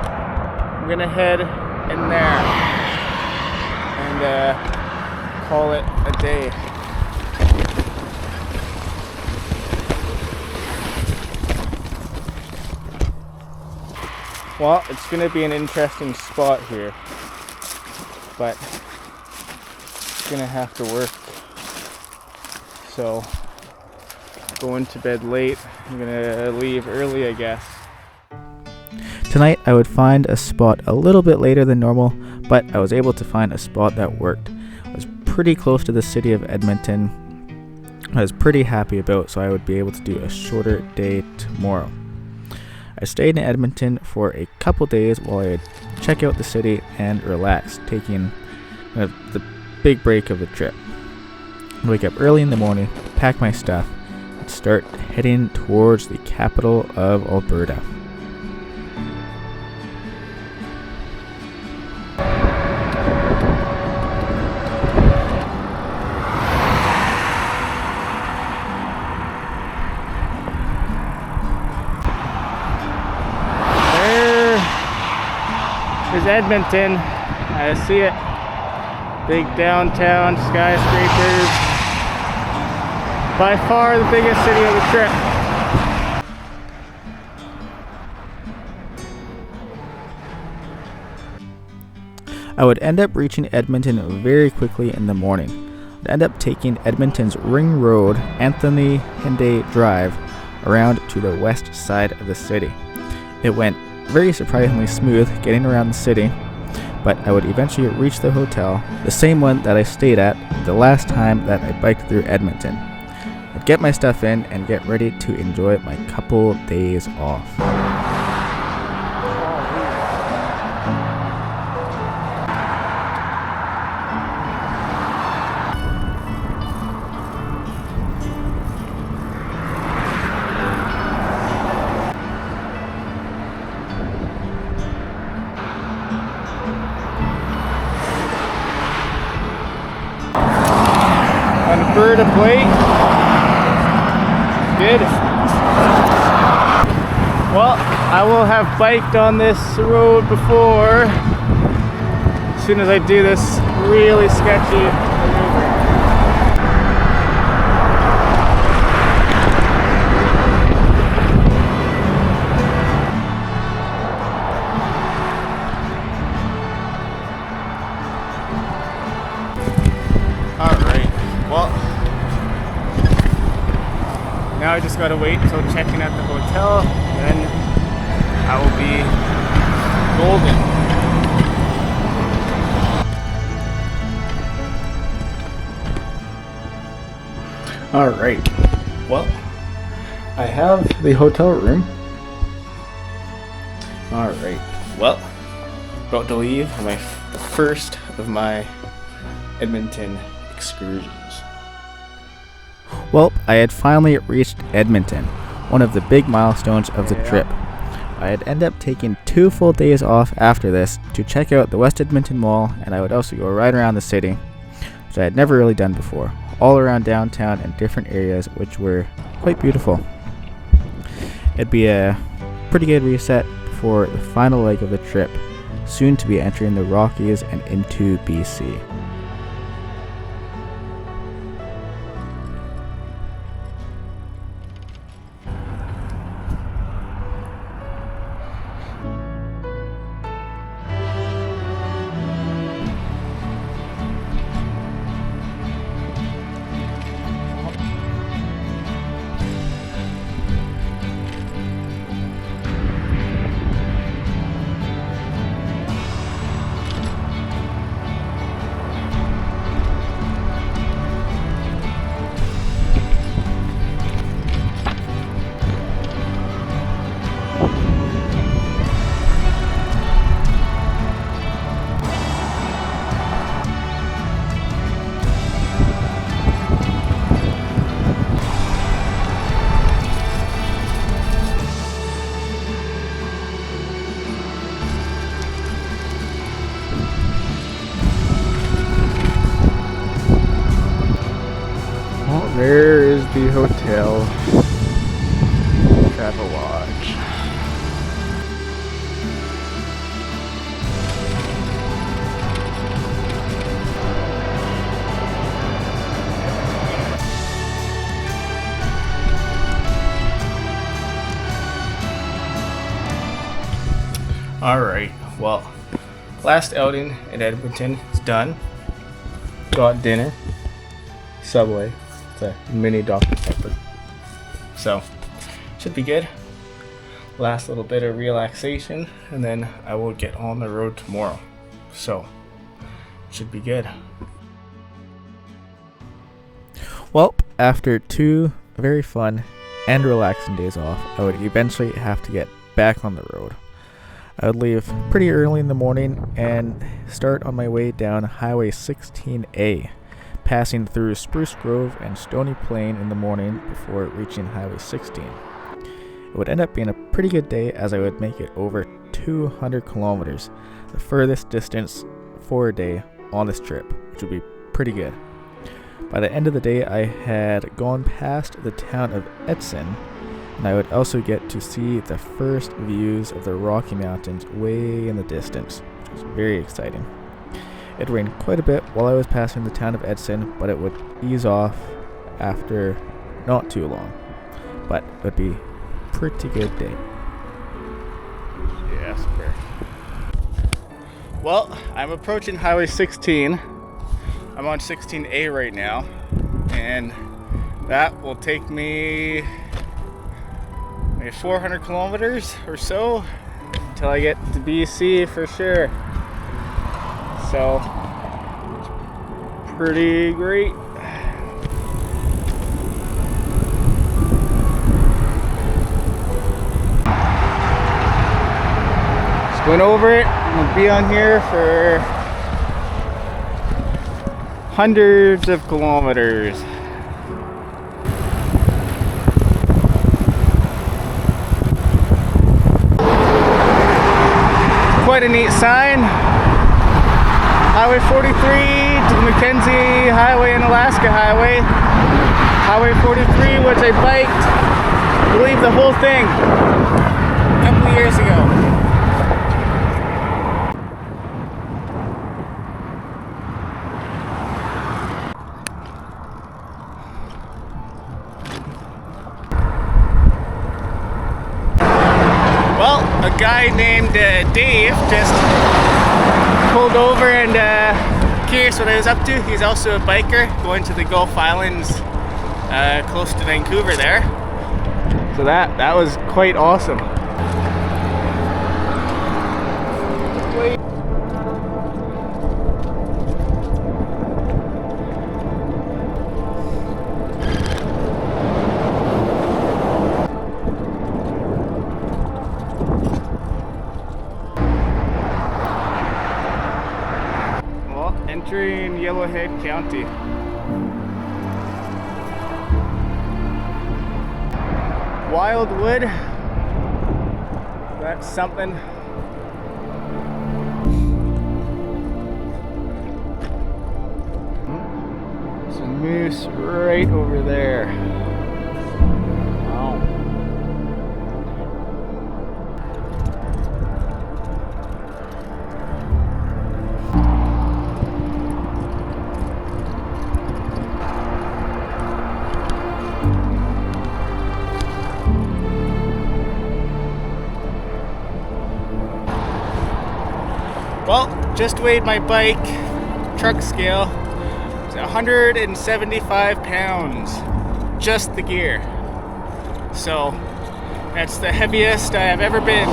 B: I'm gonna head in there and call it a day. Well, it's gonna be an interesting spot here, but it's gonna have to work. So, going to bed late. I'm gonna leave early, I guess.
A: Tonight I would find a spot a little bit later than normal, but I was able to find a spot that worked. It was pretty close to the city of Edmonton. I was pretty happy about, so I would be able to do a shorter day tomorrow. I stayed in Edmonton for a couple days while I would check out the city and relax, taking the big break of the trip. I'd wake up early in the morning, pack my stuff, and start heading towards the capital of Alberta.
B: Is Edmonton. I see it. Big downtown, skyscrapers. By far the biggest city of the trip.
A: I would end up reaching Edmonton very quickly in the morning. I'd end up taking Edmonton's Ring Road, Anthony Henday Drive, around to the west side of the city. It went very surprisingly smooth getting around the city, but I would eventually reach the hotel, the same one that I stayed at the last time that I biked through Edmonton. I'd get my stuff in and get ready to enjoy my couple days off.
B: Alberta plate. Good. Well, I will have biked on this road before. As soon as I do this really sketchy maneuver. now I just gotta wait until checking at the hotel, then I will be golden. Alright, well, I have the hotel room. Alright, well, about to leave on the first of my Edmonton excursions.
A: Well, I had finally reached Edmonton, one of the big milestones of the trip. I had ended up taking 2 full days off after this to check out the West Edmonton Mall, and I would also go right around the city, which I had never really done before, all around downtown and different areas, which were quite beautiful. It'd be a pretty good reset before the final leg of the trip, soon to be entering the Rockies and into BC.
B: There is the hotel Travel Lodge. Alright, well, last outing in Edmonton is done. Got dinner. Subway. It's a mini Dr. Pepper. So, should be good. Last little bit of relaxation, and then I will get on the road tomorrow. So, should be good.
A: Well, after 2 very fun and relaxing days off, I would eventually have to get back on the road. I would leave pretty early in the morning and start on my way down Highway 16A, passing through Spruce Grove and Stony Plain in the morning before reaching Highway 16. It would end up being a pretty good day, as I would make it over 200 kilometers, the furthest distance for a day on this trip, which would be pretty good. By the end of the day, I had gone past the town of Edson, and I would also get to see the first views of the Rocky Mountains way in the distance, which was very exciting. It rained quite a bit while I was passing the town of Edson, but it would ease off after not too long. But it would be a pretty good day.
B: Yes, sir. Well, I'm approaching Highway 16. I'm on 16A right now, and that will take me maybe 400 kilometers or so until I get to BC for sure. So, pretty great. Just going over it. We'll be on here for hundreds of kilometers. Quite a neat sign. Highway 43 to the Mackenzie Highway and Alaska Highway. Highway 43, which I biked, I believe, the whole thing a couple of years ago. Well, a guy named Dave just pulled over and curious what I was up to. He's also a biker going to the Gulf Islands close to Vancouver there. So that was quite awesome. Well, entering Yellowhead County. Wildwood, that's something. There's a moose right over there. Wow. Well, just weighed my bike, truck scale. It's 175 pounds, just the gear. So that's the heaviest I have ever been.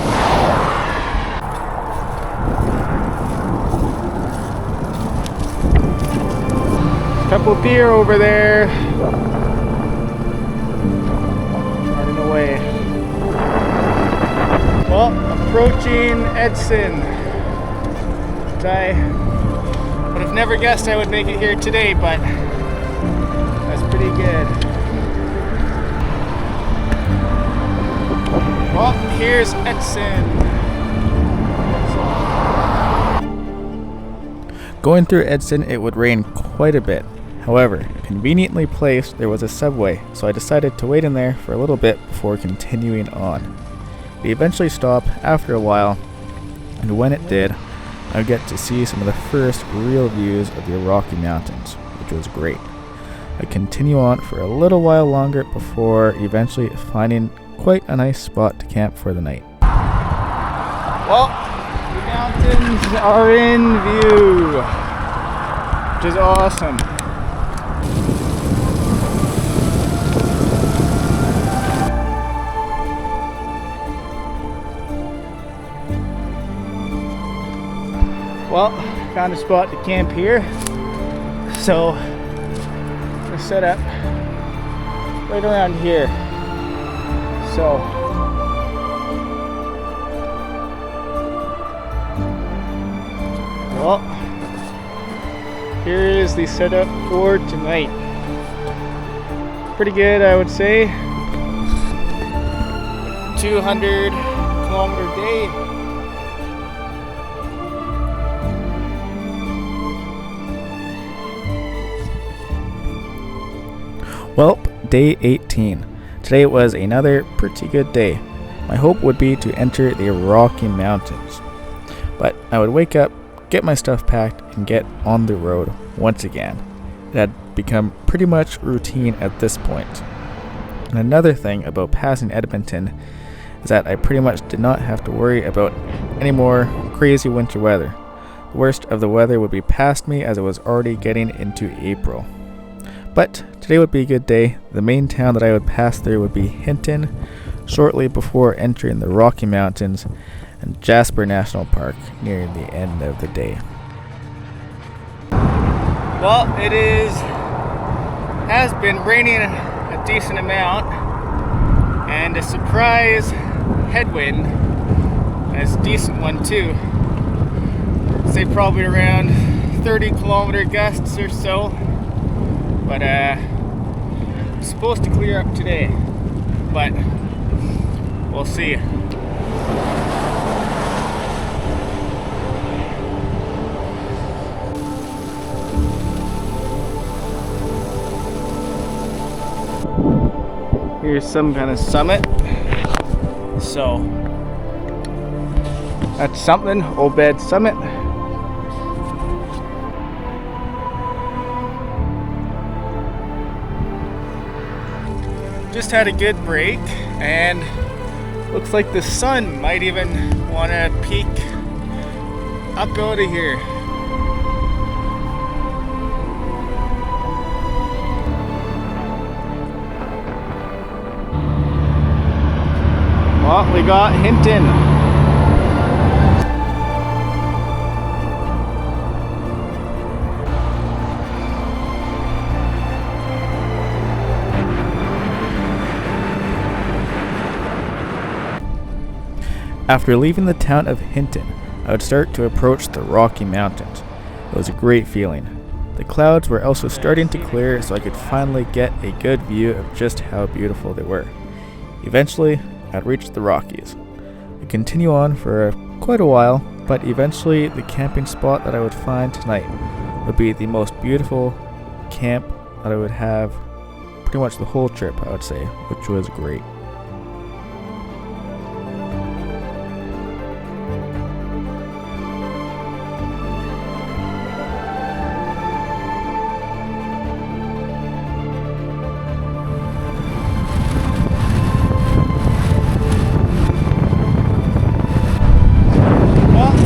B: Couple deer over there, running away. Well, approaching Edson. I would have never guessed I would make it here today, but that's pretty good. Well, here's Edson.
A: Going through Edson, it would rain quite a bit. However, conveniently placed, there was a subway, so I decided to wait in there for a little bit before continuing on. We eventually stopped after a while, and when it did, I would get to see some of the first real views of the Rocky Mountains, which was great. I continue on for a little while longer before eventually finding quite a nice spot to camp for the night.
B: Well, the mountains are in view, which is awesome. Well, found a spot to camp here, so I'm gonna set up right around here. So well, here is the setup for tonight. Pretty good, I would say. 200-kilometer day.
A: Well, day 18. Today was another pretty good day. My hope would be to enter the Rocky Mountains, but I would wake up, get my stuff packed, and get on the road once again. It had become pretty much routine at this point. And another thing about passing Edmonton is that I pretty much did not have to worry about any more crazy winter weather. The worst of the weather would be past me as it was already getting into April. But today would be a good day. The main town that I would pass through would be Hinton, shortly before entering the Rocky Mountains and Jasper National Park near the end of the day.
B: Well, has been raining a decent amount, and a surprise headwind, a decent one too. I'd say probably around 30-kilometer gusts or so. But it's supposed to clear up today, but we'll see. Here's some kind of summit. So that's something, Obed Summit. Just had a good break, and looks like the sun might even want to peek up out of here. Well, we got Hinton.
A: After leaving the town of Hinton, I would start to approach the Rocky Mountains. It was a great feeling. The clouds were also starting to clear, so I could finally get a good view of just how beautiful they were. Eventually, I'd reach the Rockies. I'd continue on for quite a while, but eventually the camping spot that I would find tonight would be the most beautiful camp that I would have pretty much the whole trip, I would say, which was great.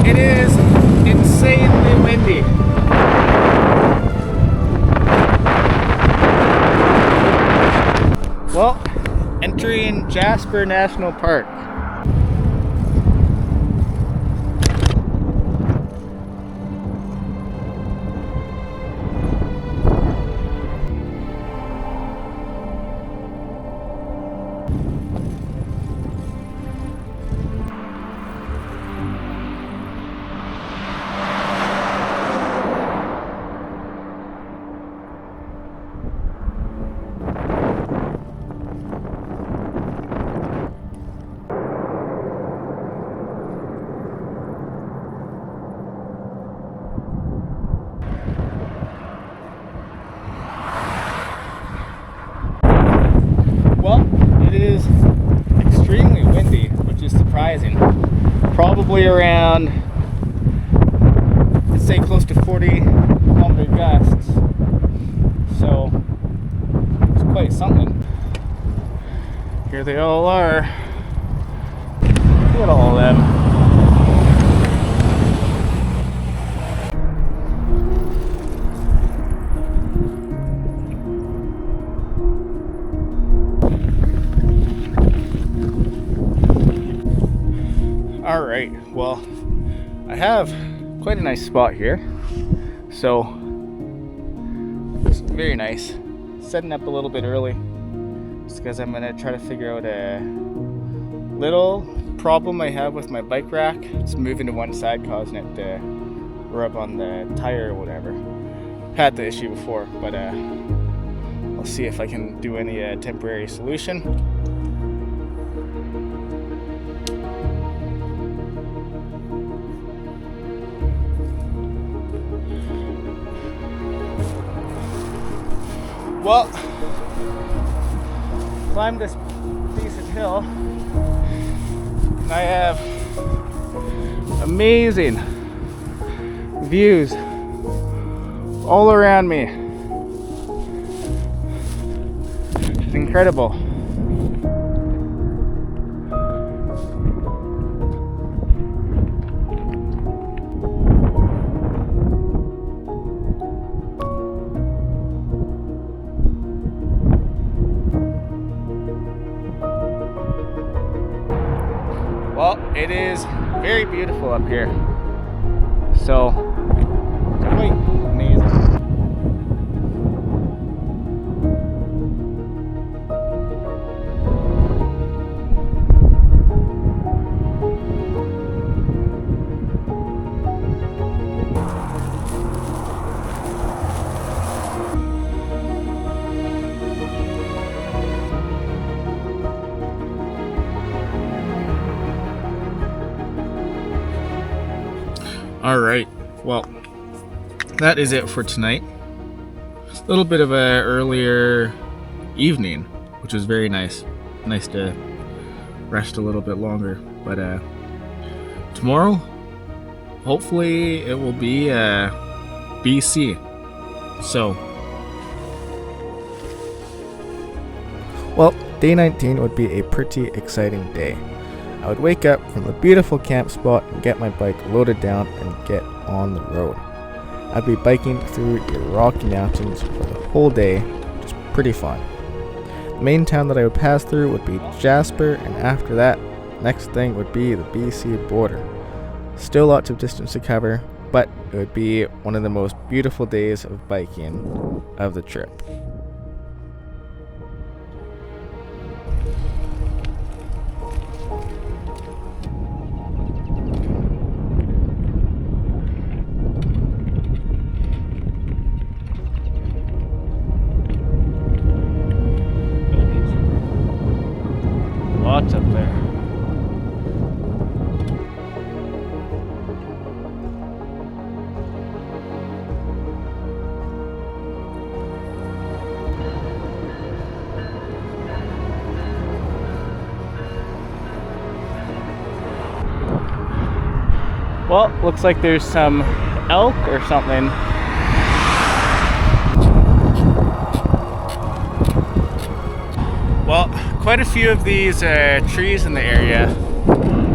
B: It is insanely windy. Well, entering Jasper National Park. It is extremely windy, which is surprising. Probably around, let's say, close to 40-kilometer gusts. So it's quite something. Here they all are. Look at all of them. Alright, well, I have quite a nice spot here, so it's very nice. Setting up a little bit early, just because I'm going to try to figure out a little problem I have with my bike rack. It's moving to one side, causing it to rub on the tire or whatever. Had the issue before, but I'll see if I can do any temporary solution. Well, climbed this decent hill, and I have amazing views all around me. It's incredible. Well, it is very beautiful up here, so it's quite amazing. Alright, well, that is it for tonight. A little bit of a earlier evening, which was very nice. Nice to rest a little bit longer. But tomorrow, hopefully it will be BC. So,
A: well, day 19 would be a pretty exciting day. I would wake up from the beautiful camp spot and get my bike loaded down and get on the road. I'd be biking through the Rocky Mountains for the whole day, which is pretty fun. The main town that I would pass through would be Jasper, and after that, next thing would be the BC border. Still lots of distance to cover, but it would be one of the most beautiful days of biking of the trip.
B: Lots up there. Well, looks like there's some elk or something. Well, quite a few of these trees in the area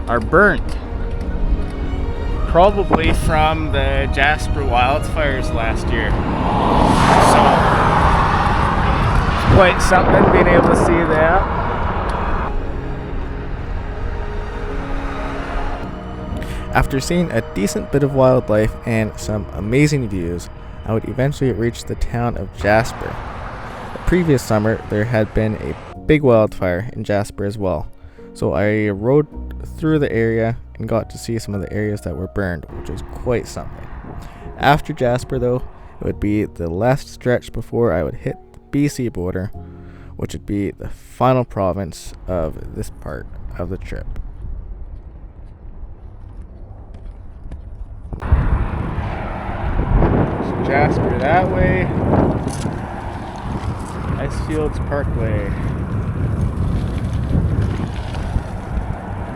B: are burnt. Probably from the Jasper wildfires last year. So, it's quite something being able to see that.
A: After seeing a decent bit of wildlife and some amazing views, I would eventually reach the town of Jasper. The previous summer, there had been a big wildfire in Jasper as well, so I rode through the area and got to see some of the areas that were burned, which was quite something. After Jasper though, it would be the last stretch before I would hit the BC border, which would be the final province of this part of the trip.
B: Jasper that way. Icefields Parkway.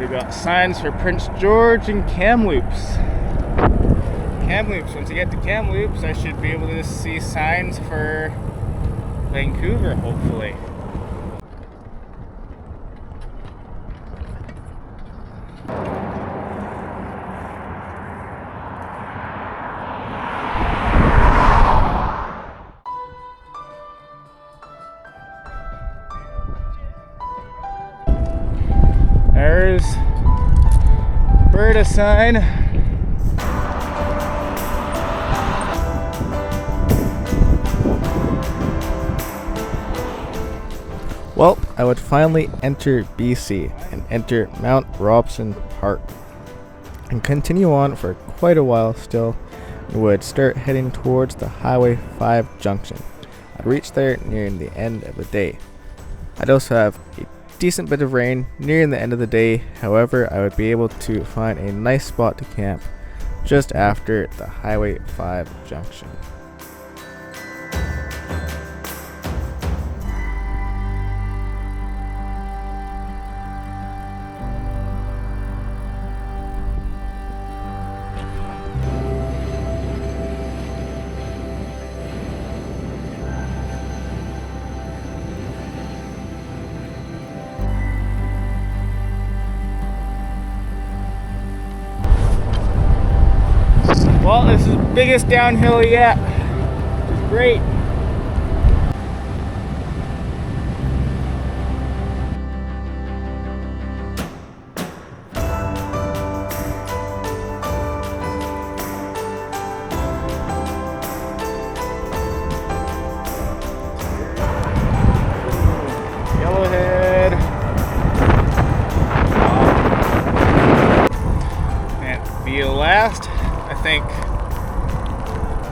B: We got signs for Prince George and Kamloops. Kamloops. Once you get to Kamloops, I should be able to see signs for Vancouver, hopefully. There's Berta sign.
A: Well, I would finally enter BC and enter Mount Robson Park and continue on for quite a while still, and would start heading towards the Highway 5 junction. I'd reach there nearing the end of the day. I'd also have a decent bit of rain nearing the end of the day, however I would be able to find a nice spot to camp just after the Highway 5 junction.
B: Well, this is the biggest downhill yet. It's great. Yellowhead. And the last, I think,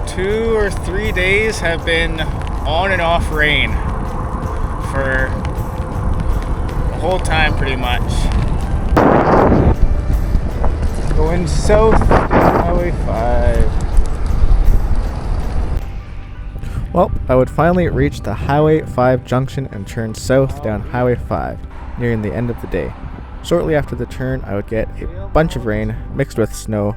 B: 2 or 3 days have been on and off rain for the whole time pretty much. Going south down Highway 5.
A: Well, I would finally reach the Highway 5 junction and turn south down Highway 5, nearing the end of the day. Shortly after the turn, I would get a bunch of rain mixed with snow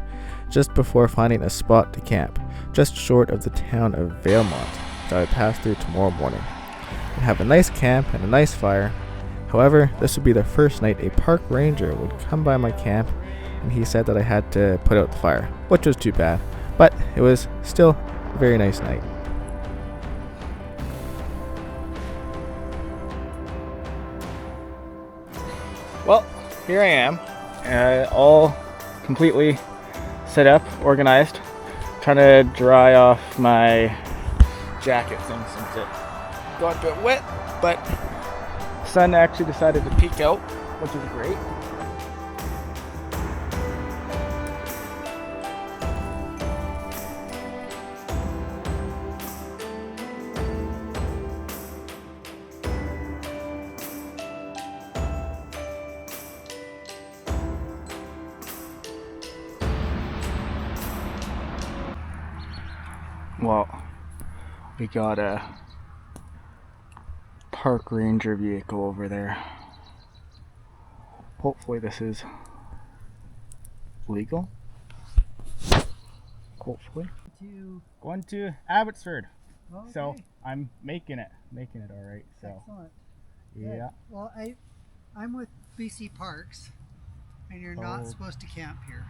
A: just before finding a spot to camp, just short of the town of Valemont that I would pass through tomorrow morning. I'd have a nice camp and a nice fire. However, this would be the first night a park ranger would come by my camp, and he said that I had to put out the fire, which was too bad, but it was still a very nice night.
B: Well, here I am, all completely set up, organized, trying to dry off my jacket thing since it got a bit wet, but the sun actually decided to peek out, which is great. Well, we got a park ranger vehicle over there. Hopefully this is legal. Hopefully. Going to Abbotsford.
C: Okay.
B: So I'm making it all right. So
C: excellent.
B: yeah.
C: Well, I'm with BC Parks, and you're not supposed to camp here.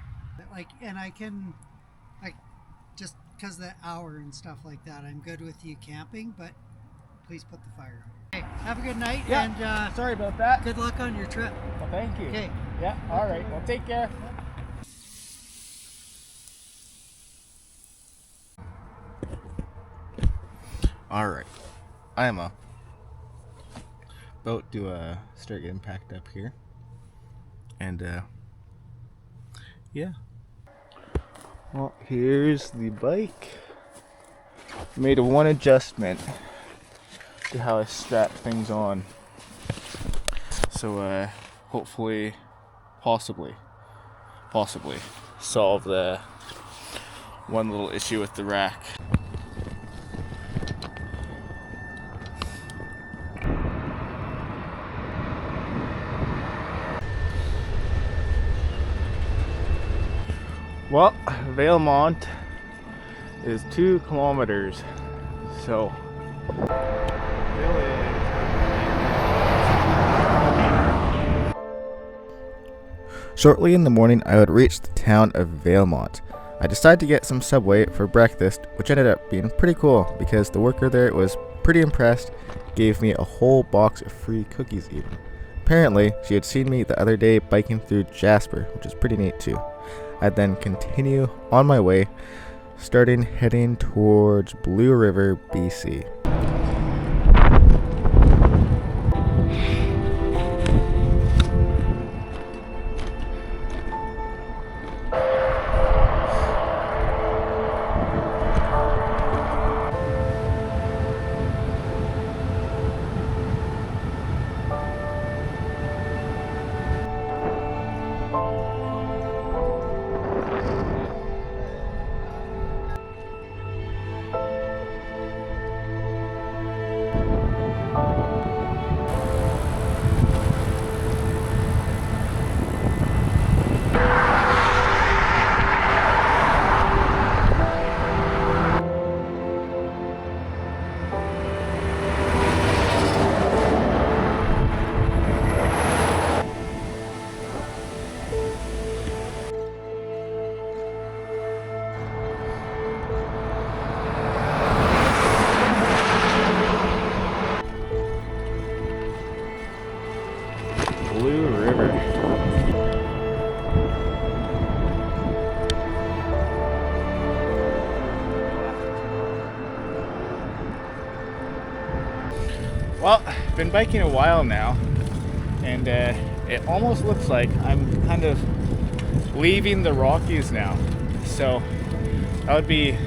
C: And I can, just because of the hour and stuff like that, I'm good with you camping, but please put the fire out. Okay, have a good night,
B: Yeah.
C: and
B: Sorry about that.
C: good luck on your trip.
B: Well, thank you.
C: Okay.
B: Yeah. All right. Well, take care. All right. I am about to start getting packed up here, and yeah. Well, here's the bike. Made one adjustment to how I strap things on. So hopefully, possibly solve the one little issue with the rack. Well, Valemont is 2 kilometers, so shortly in the morning, I would reach the town of Valemont. I decided to get some Subway for breakfast, which ended up being pretty cool because the worker there was pretty impressed, gave me a whole box of free cookies even. Apparently, she had seen me the other day biking through Jasper, which is pretty neat too. I'd then continue on my way, heading towards Blue River, BC. Blue River. Well, I've been biking a while now, and it almost looks like I'm kind of leaving the Rockies now. So that would be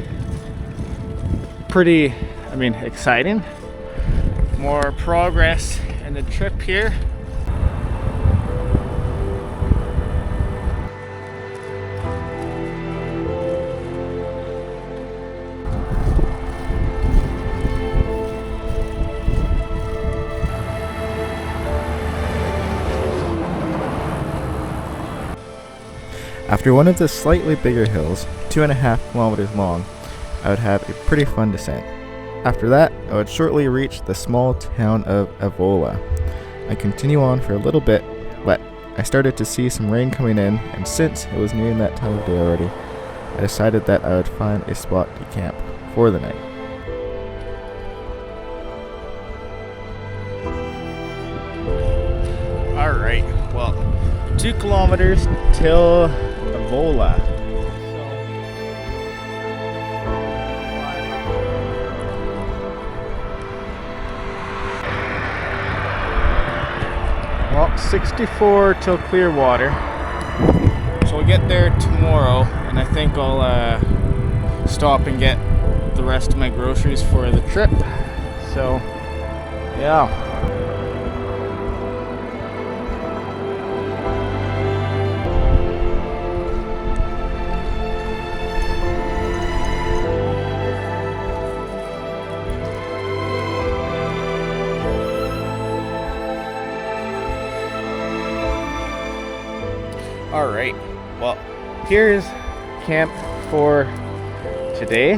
B: pretty, exciting. More progress in the trip here. After one of the slightly bigger hills, 2.5 kilometers long, I would have a pretty fun descent. After that, I would shortly reach the small town of Avola. I continue on for a little bit, but I started to see some rain coming in, and since it was nearing that time of day already, I decided that I would find a spot to camp for the night. Alright, well, 2 kilometers till Avola. Well, 64 till Clearwater. So we'll get there tomorrow, and I think I'll stop and get the rest of my groceries for the trip. So, yeah. All right, well, here's camp for today.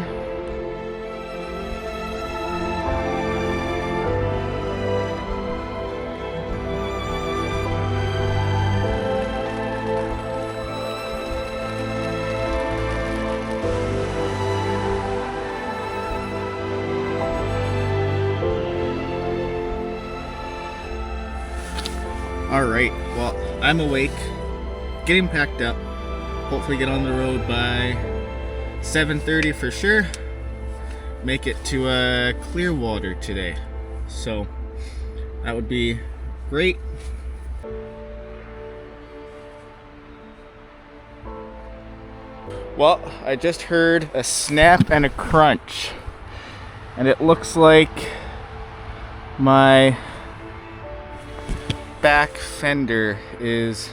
B: All right, well, I'm awake. Getting packed up, hopefully get on the road by 7:30 for sure. Make it to Clearwater today, so that would be great. Well, I just heard a snap and a crunch, and it looks like my back fender is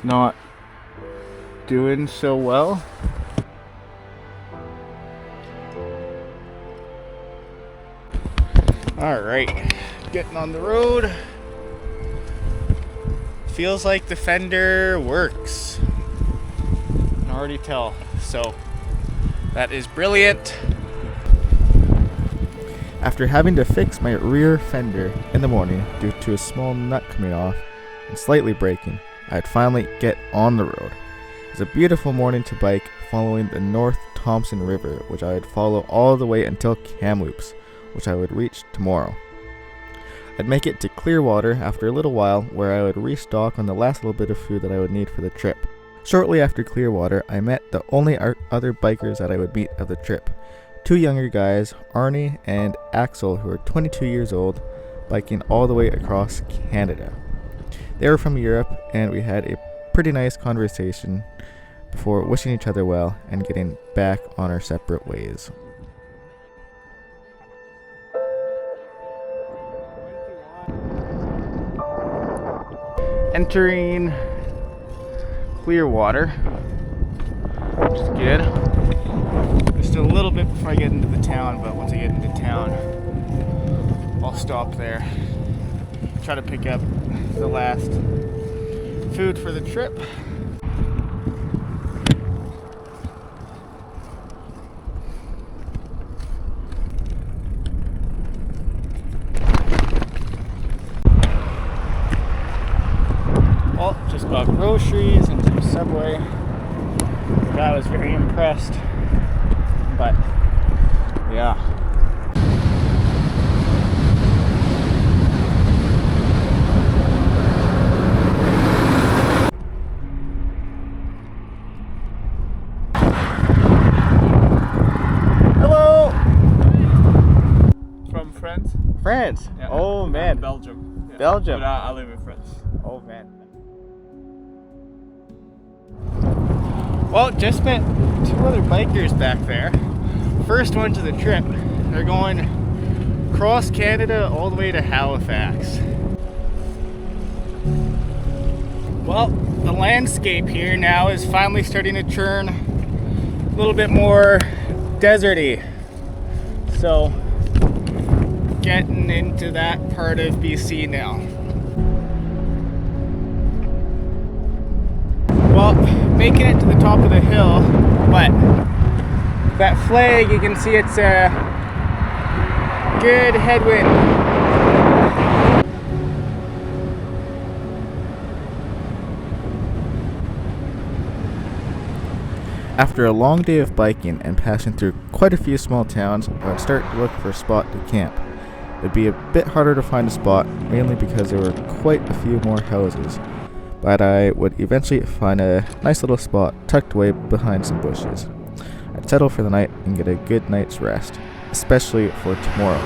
B: not doing so well. All right, getting on the road. Feels like the fender works. I can already tell, so that is brilliant.
A: After having to fix my rear fender in the morning due to a small nut coming off and slightly breaking, I'd finally get on the road. It's a beautiful morning to bike following the North Thompson River, which I would follow all the way until Kamloops, which I would reach tomorrow. I'd make it to Clearwater after a little while, where I would restock on the last little bit of food that I would need for the trip. Shortly after Clearwater, I met the only other bikers that I would meet of the trip. 2 younger guys, Arnie and Axel, who are 22 years old, biking all the way across Canada. They were from Europe, and we had a pretty nice conversation before wishing each other well and getting back on our separate ways.
B: Entering Clearwater, which is good. There's still a little bit before I get into the town, but once I get into town, I'll stop there. Try to pick up the last food for the trip. Well, just got groceries and some Subway. I was very impressed, but yeah. France.
D: Yeah.
B: Oh man.
D: Belgium. Yeah.
B: Belgium.
D: But I live in France.
B: Oh man. Well, just met 2 other bikers back there. First one to the trip. They're going across Canada all the way to Halifax. Well, the landscape here now is finally starting to turn a little bit more deserty. So, getting into that part of BC now. Well, making it to the top of the hill, but that flag, you can see it's a good headwind.
A: After a long day of biking and passing through quite a few small towns, I would start to look for a spot to camp. It'd be a bit harder to find a spot, mainly because there were quite a few more houses, but I would eventually find a nice little spot tucked away behind some bushes. I'd settle for the night and get a good night's rest, especially for tomorrow.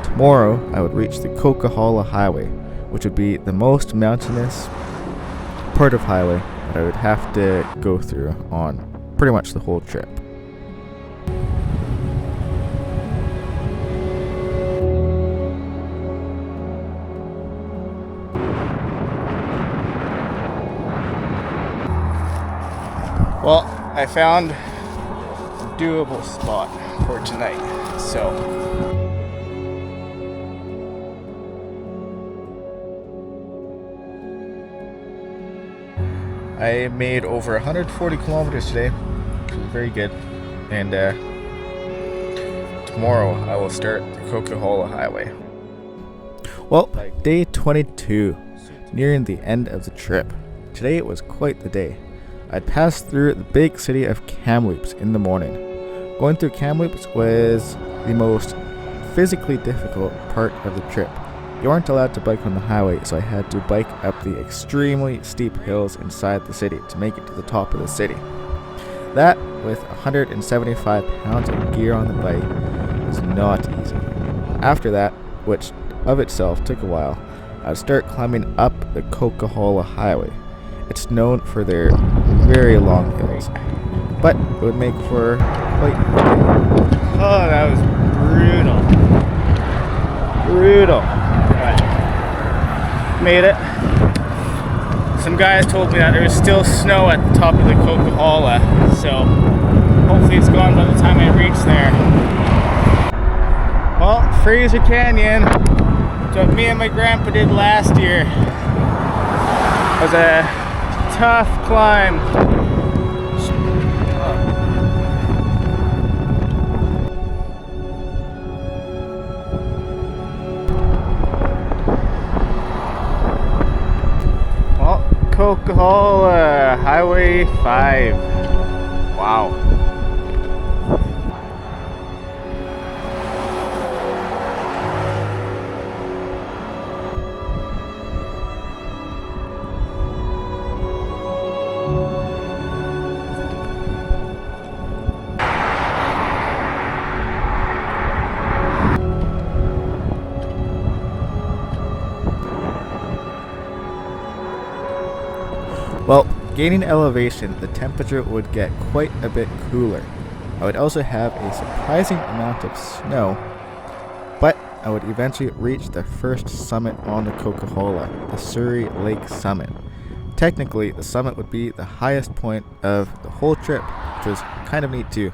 A: Tomorrow, I would reach the Coquihalla Highway, which would be the most mountainous part of highway that I would have to go through on pretty much the whole trip.
B: Well, I found a doable spot for tonight, so I made over 140 kilometers today, which was very good, and tomorrow I will start the Coquihalla Highway.
A: Well, day 22, nearing the end of the trip. Today was quite the day. I'd passed through the big city of Kamloops in the morning. Going through Kamloops was the most physically difficult part of the trip. You aren't allowed to bike on the highway, so I had to bike up the extremely steep hills inside the city to make it to the top of the city. That, with 175 pounds of gear on the bike, was not easy. After that, which of itself took a while, I would start climbing up the Coquihalla Highway. It's known for their very long hills, but it would make for quite a day.
B: Oh, that was brutal. Brutal. But made it. Some guys told me that there was still snow at the top of the Coquihalla, so hopefully it's gone by the time I reach there. Well, Fraser Canyon, what me and my grandpa did last year, was a tough climb. Well, Coquihalla Highway 5. Wow.
A: Well, gaining elevation, the temperature would get quite a bit cooler. I would also have a surprising amount of snow, but I would eventually reach the first summit on the Coquihalla, the Surrey Lake Summit. Technically, the summit would be the highest point of the whole trip, which was kind of neat too.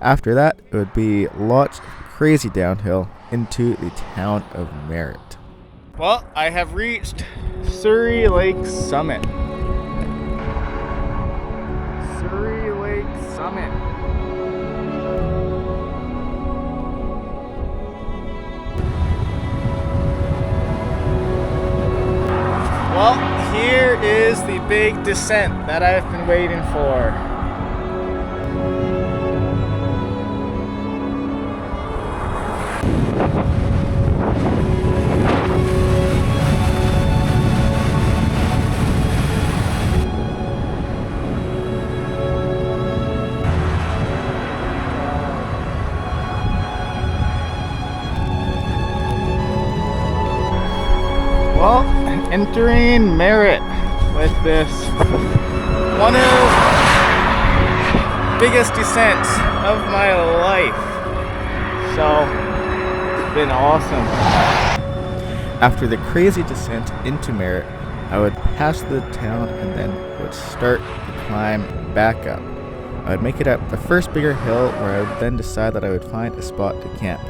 A: After that, it would be lots of crazy downhill into the town of Merritt.
B: Well, I have reached Surrey Lake Summit. Surrey Lake Summit. Well, here is the big descent that I've been waiting for. Well, entering Merritt with this one of the biggest descents of my life. So, it's been awesome.
A: After the crazy descent into Merritt, I would pass the town and then would start the climb back up. I would make it up the first bigger hill where I would then decide that I would find a spot to camp.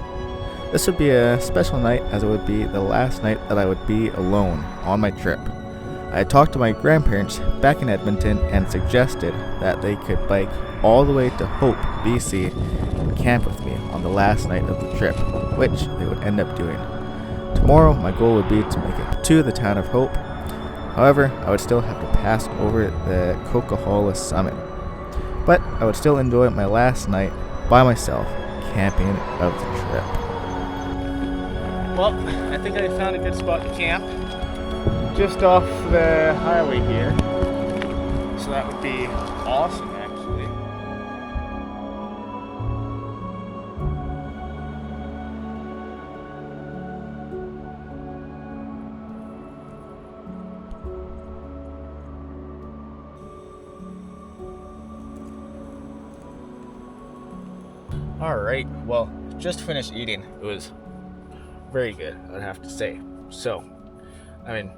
A: This would be a special night as it would be the last night that I would be alone on my trip. I had talked to my grandparents back in Edmonton and suggested that they could bike all the way to Hope, BC and camp with me on the last night of the trip, which they would end up doing. Tomorrow my goal would be to make it to the town of Hope. However, I would still have to pass over the Coquihalla summit. But I would still enjoy my last night by myself camping of the trip.
B: Well, I think I found a good spot to camp just off the highway here. So that would be awesome, actually. Alright, well, just finished eating. It was very good, I'd have to say. So, I mean,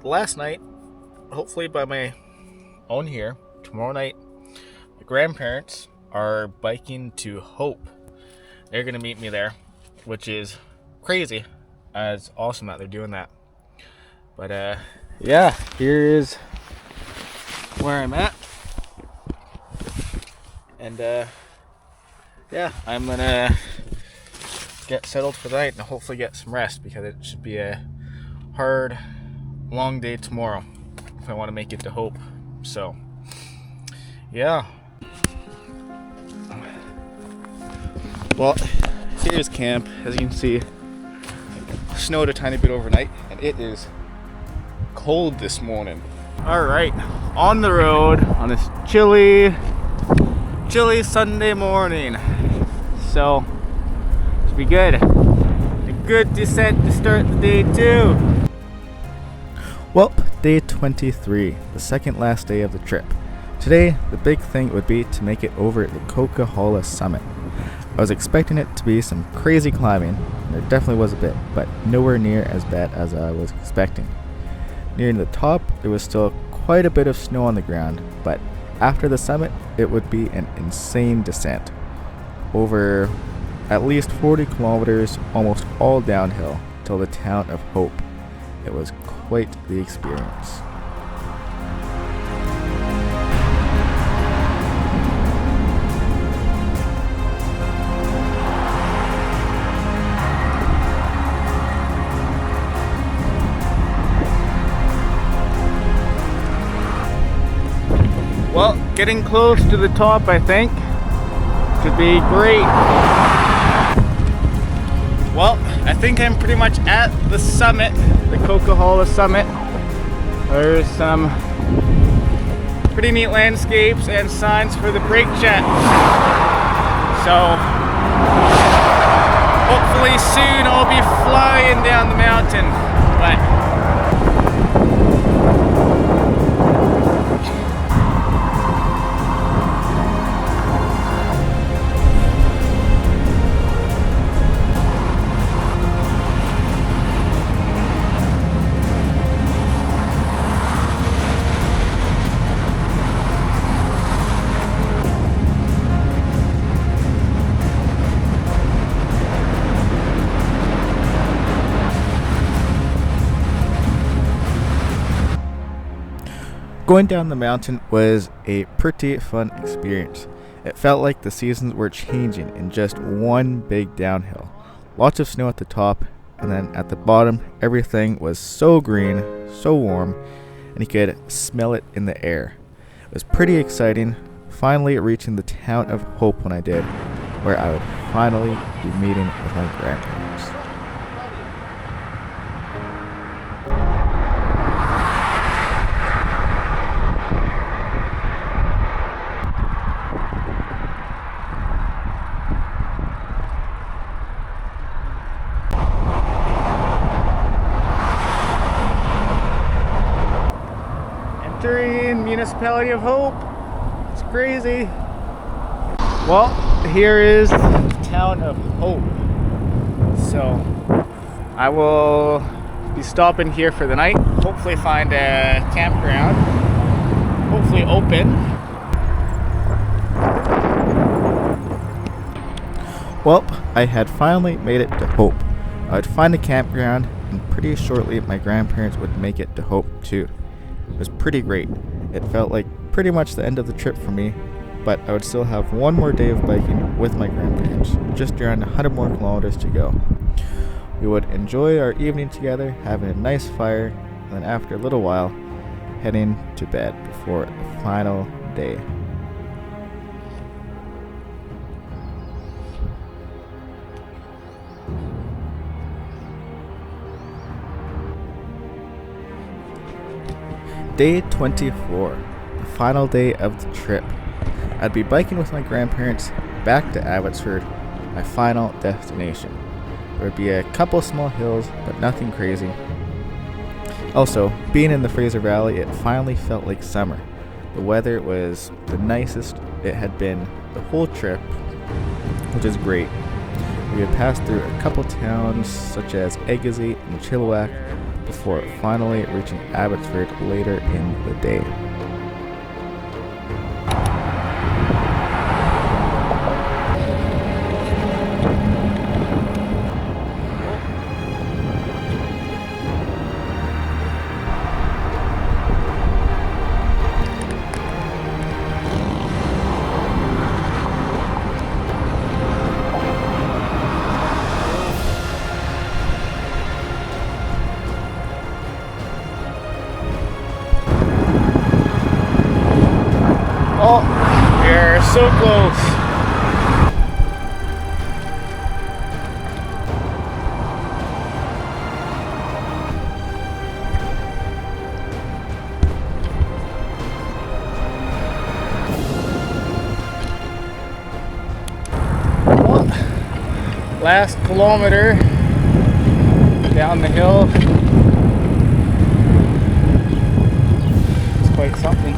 B: last night, hopefully by my own here, tomorrow night, the grandparents are biking to Hope. They're going to meet me there, which is crazy. It's awesome that they're doing that. But, yeah, here is where I'm at. And, yeah, I'm gonna get settled for the night and hopefully get some rest because it should be a hard, long day tomorrow if I want to make it to Hope. So, yeah. Well, here's camp. As you can see, it snowed a tiny bit overnight and it is cold this morning. Alright, on the road on this chilly Sunday morning. So, should be good. A good descent to start the day too.
A: Well, day 23, the second last day of the trip. Today, the big thing would be to make it over the Coquihalla Summit. I was expecting it to be some crazy climbing, and there definitely was a bit, but nowhere near as bad as I was expecting. Nearing the top, there was still quite a bit of snow on the ground, but after the summit, it would be an insane descent. Over at least 40 kilometers, almost all downhill, till the town of Hope. It was quite the experience.
B: Well, getting close to the top, I think. Should be great. Well, I think I'm pretty much at the summit, the Coquihalla Summit. There's some pretty neat landscapes and signs for the brake check. So, hopefully soon I'll be flying down the mountain. But
A: Going down the mountain was a pretty fun experience. It felt like the seasons were changing in just one big downhill. Lots of snow at the top, and then at the bottom, everything was so green, so warm, and you could smell it in the air. It was pretty exciting, finally reaching the town of Hope when I did, where I would finally be meeting with my grandparents.
B: Municipality of Hope. It's crazy. Well, here is the town of Hope. So I will be stopping here for the night. Hopefully find a campground. Hopefully open.
A: Well, I had finally made it to Hope. I would find a campground, and pretty shortly my grandparents would make it to Hope too. It was pretty great. It felt like pretty much the end of the trip for me, but I would still have one more day of biking with my grandparents, just around 100 more kilometers to go. We would enjoy our evening together, having a nice fire, and then after a little while, heading to bed before the final day. Day 24, the final day of the trip. I'd be biking with my grandparents back to Abbotsford, my final destination. There would be a couple small hills, but nothing crazy. Also, being in the Fraser Valley, it finally felt like summer. The weather was the nicest it had been the whole trip, which is great. We had passed through a couple towns such as Yehezkel and Chilliwack before finally reaching Abbotsford later in the day.
B: Oh, you're so close. Well, last kilometer down the hill. It's quite something.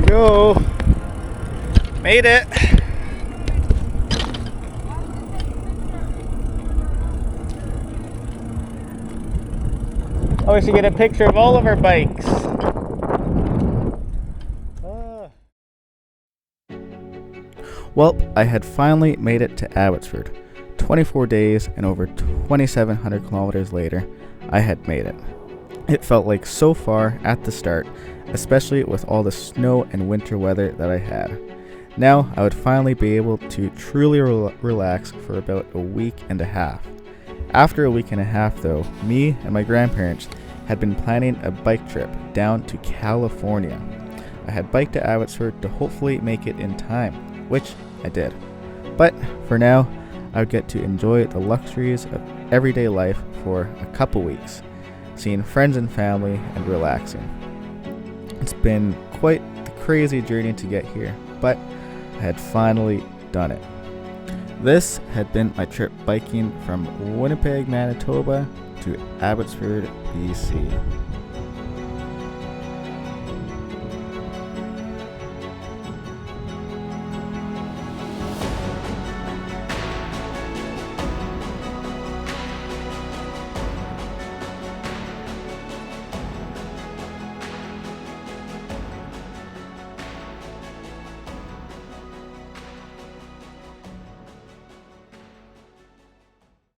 B: Go. Made it. Oh, we should get a picture of all of our bikes.
A: Well, I had finally made it to Abbotsford. 24 days and over 2,700 kilometers later, I had made it. It felt like so far at the start, especially with all the snow and winter weather that I had. Now I would finally be able to truly relax for about a week and a half. After a week and a half though, me and my grandparents had been planning a bike trip down to California. I had biked to Abbotsford to hopefully make it in time, which I did. But for now, I would get to enjoy the luxuries of everyday life for a couple weeks, seeing friends and family and relaxing. It's been quite the crazy journey to get here, but I had finally done it. This had been my trip biking from Winnipeg, Manitoba to Abbotsford, BC.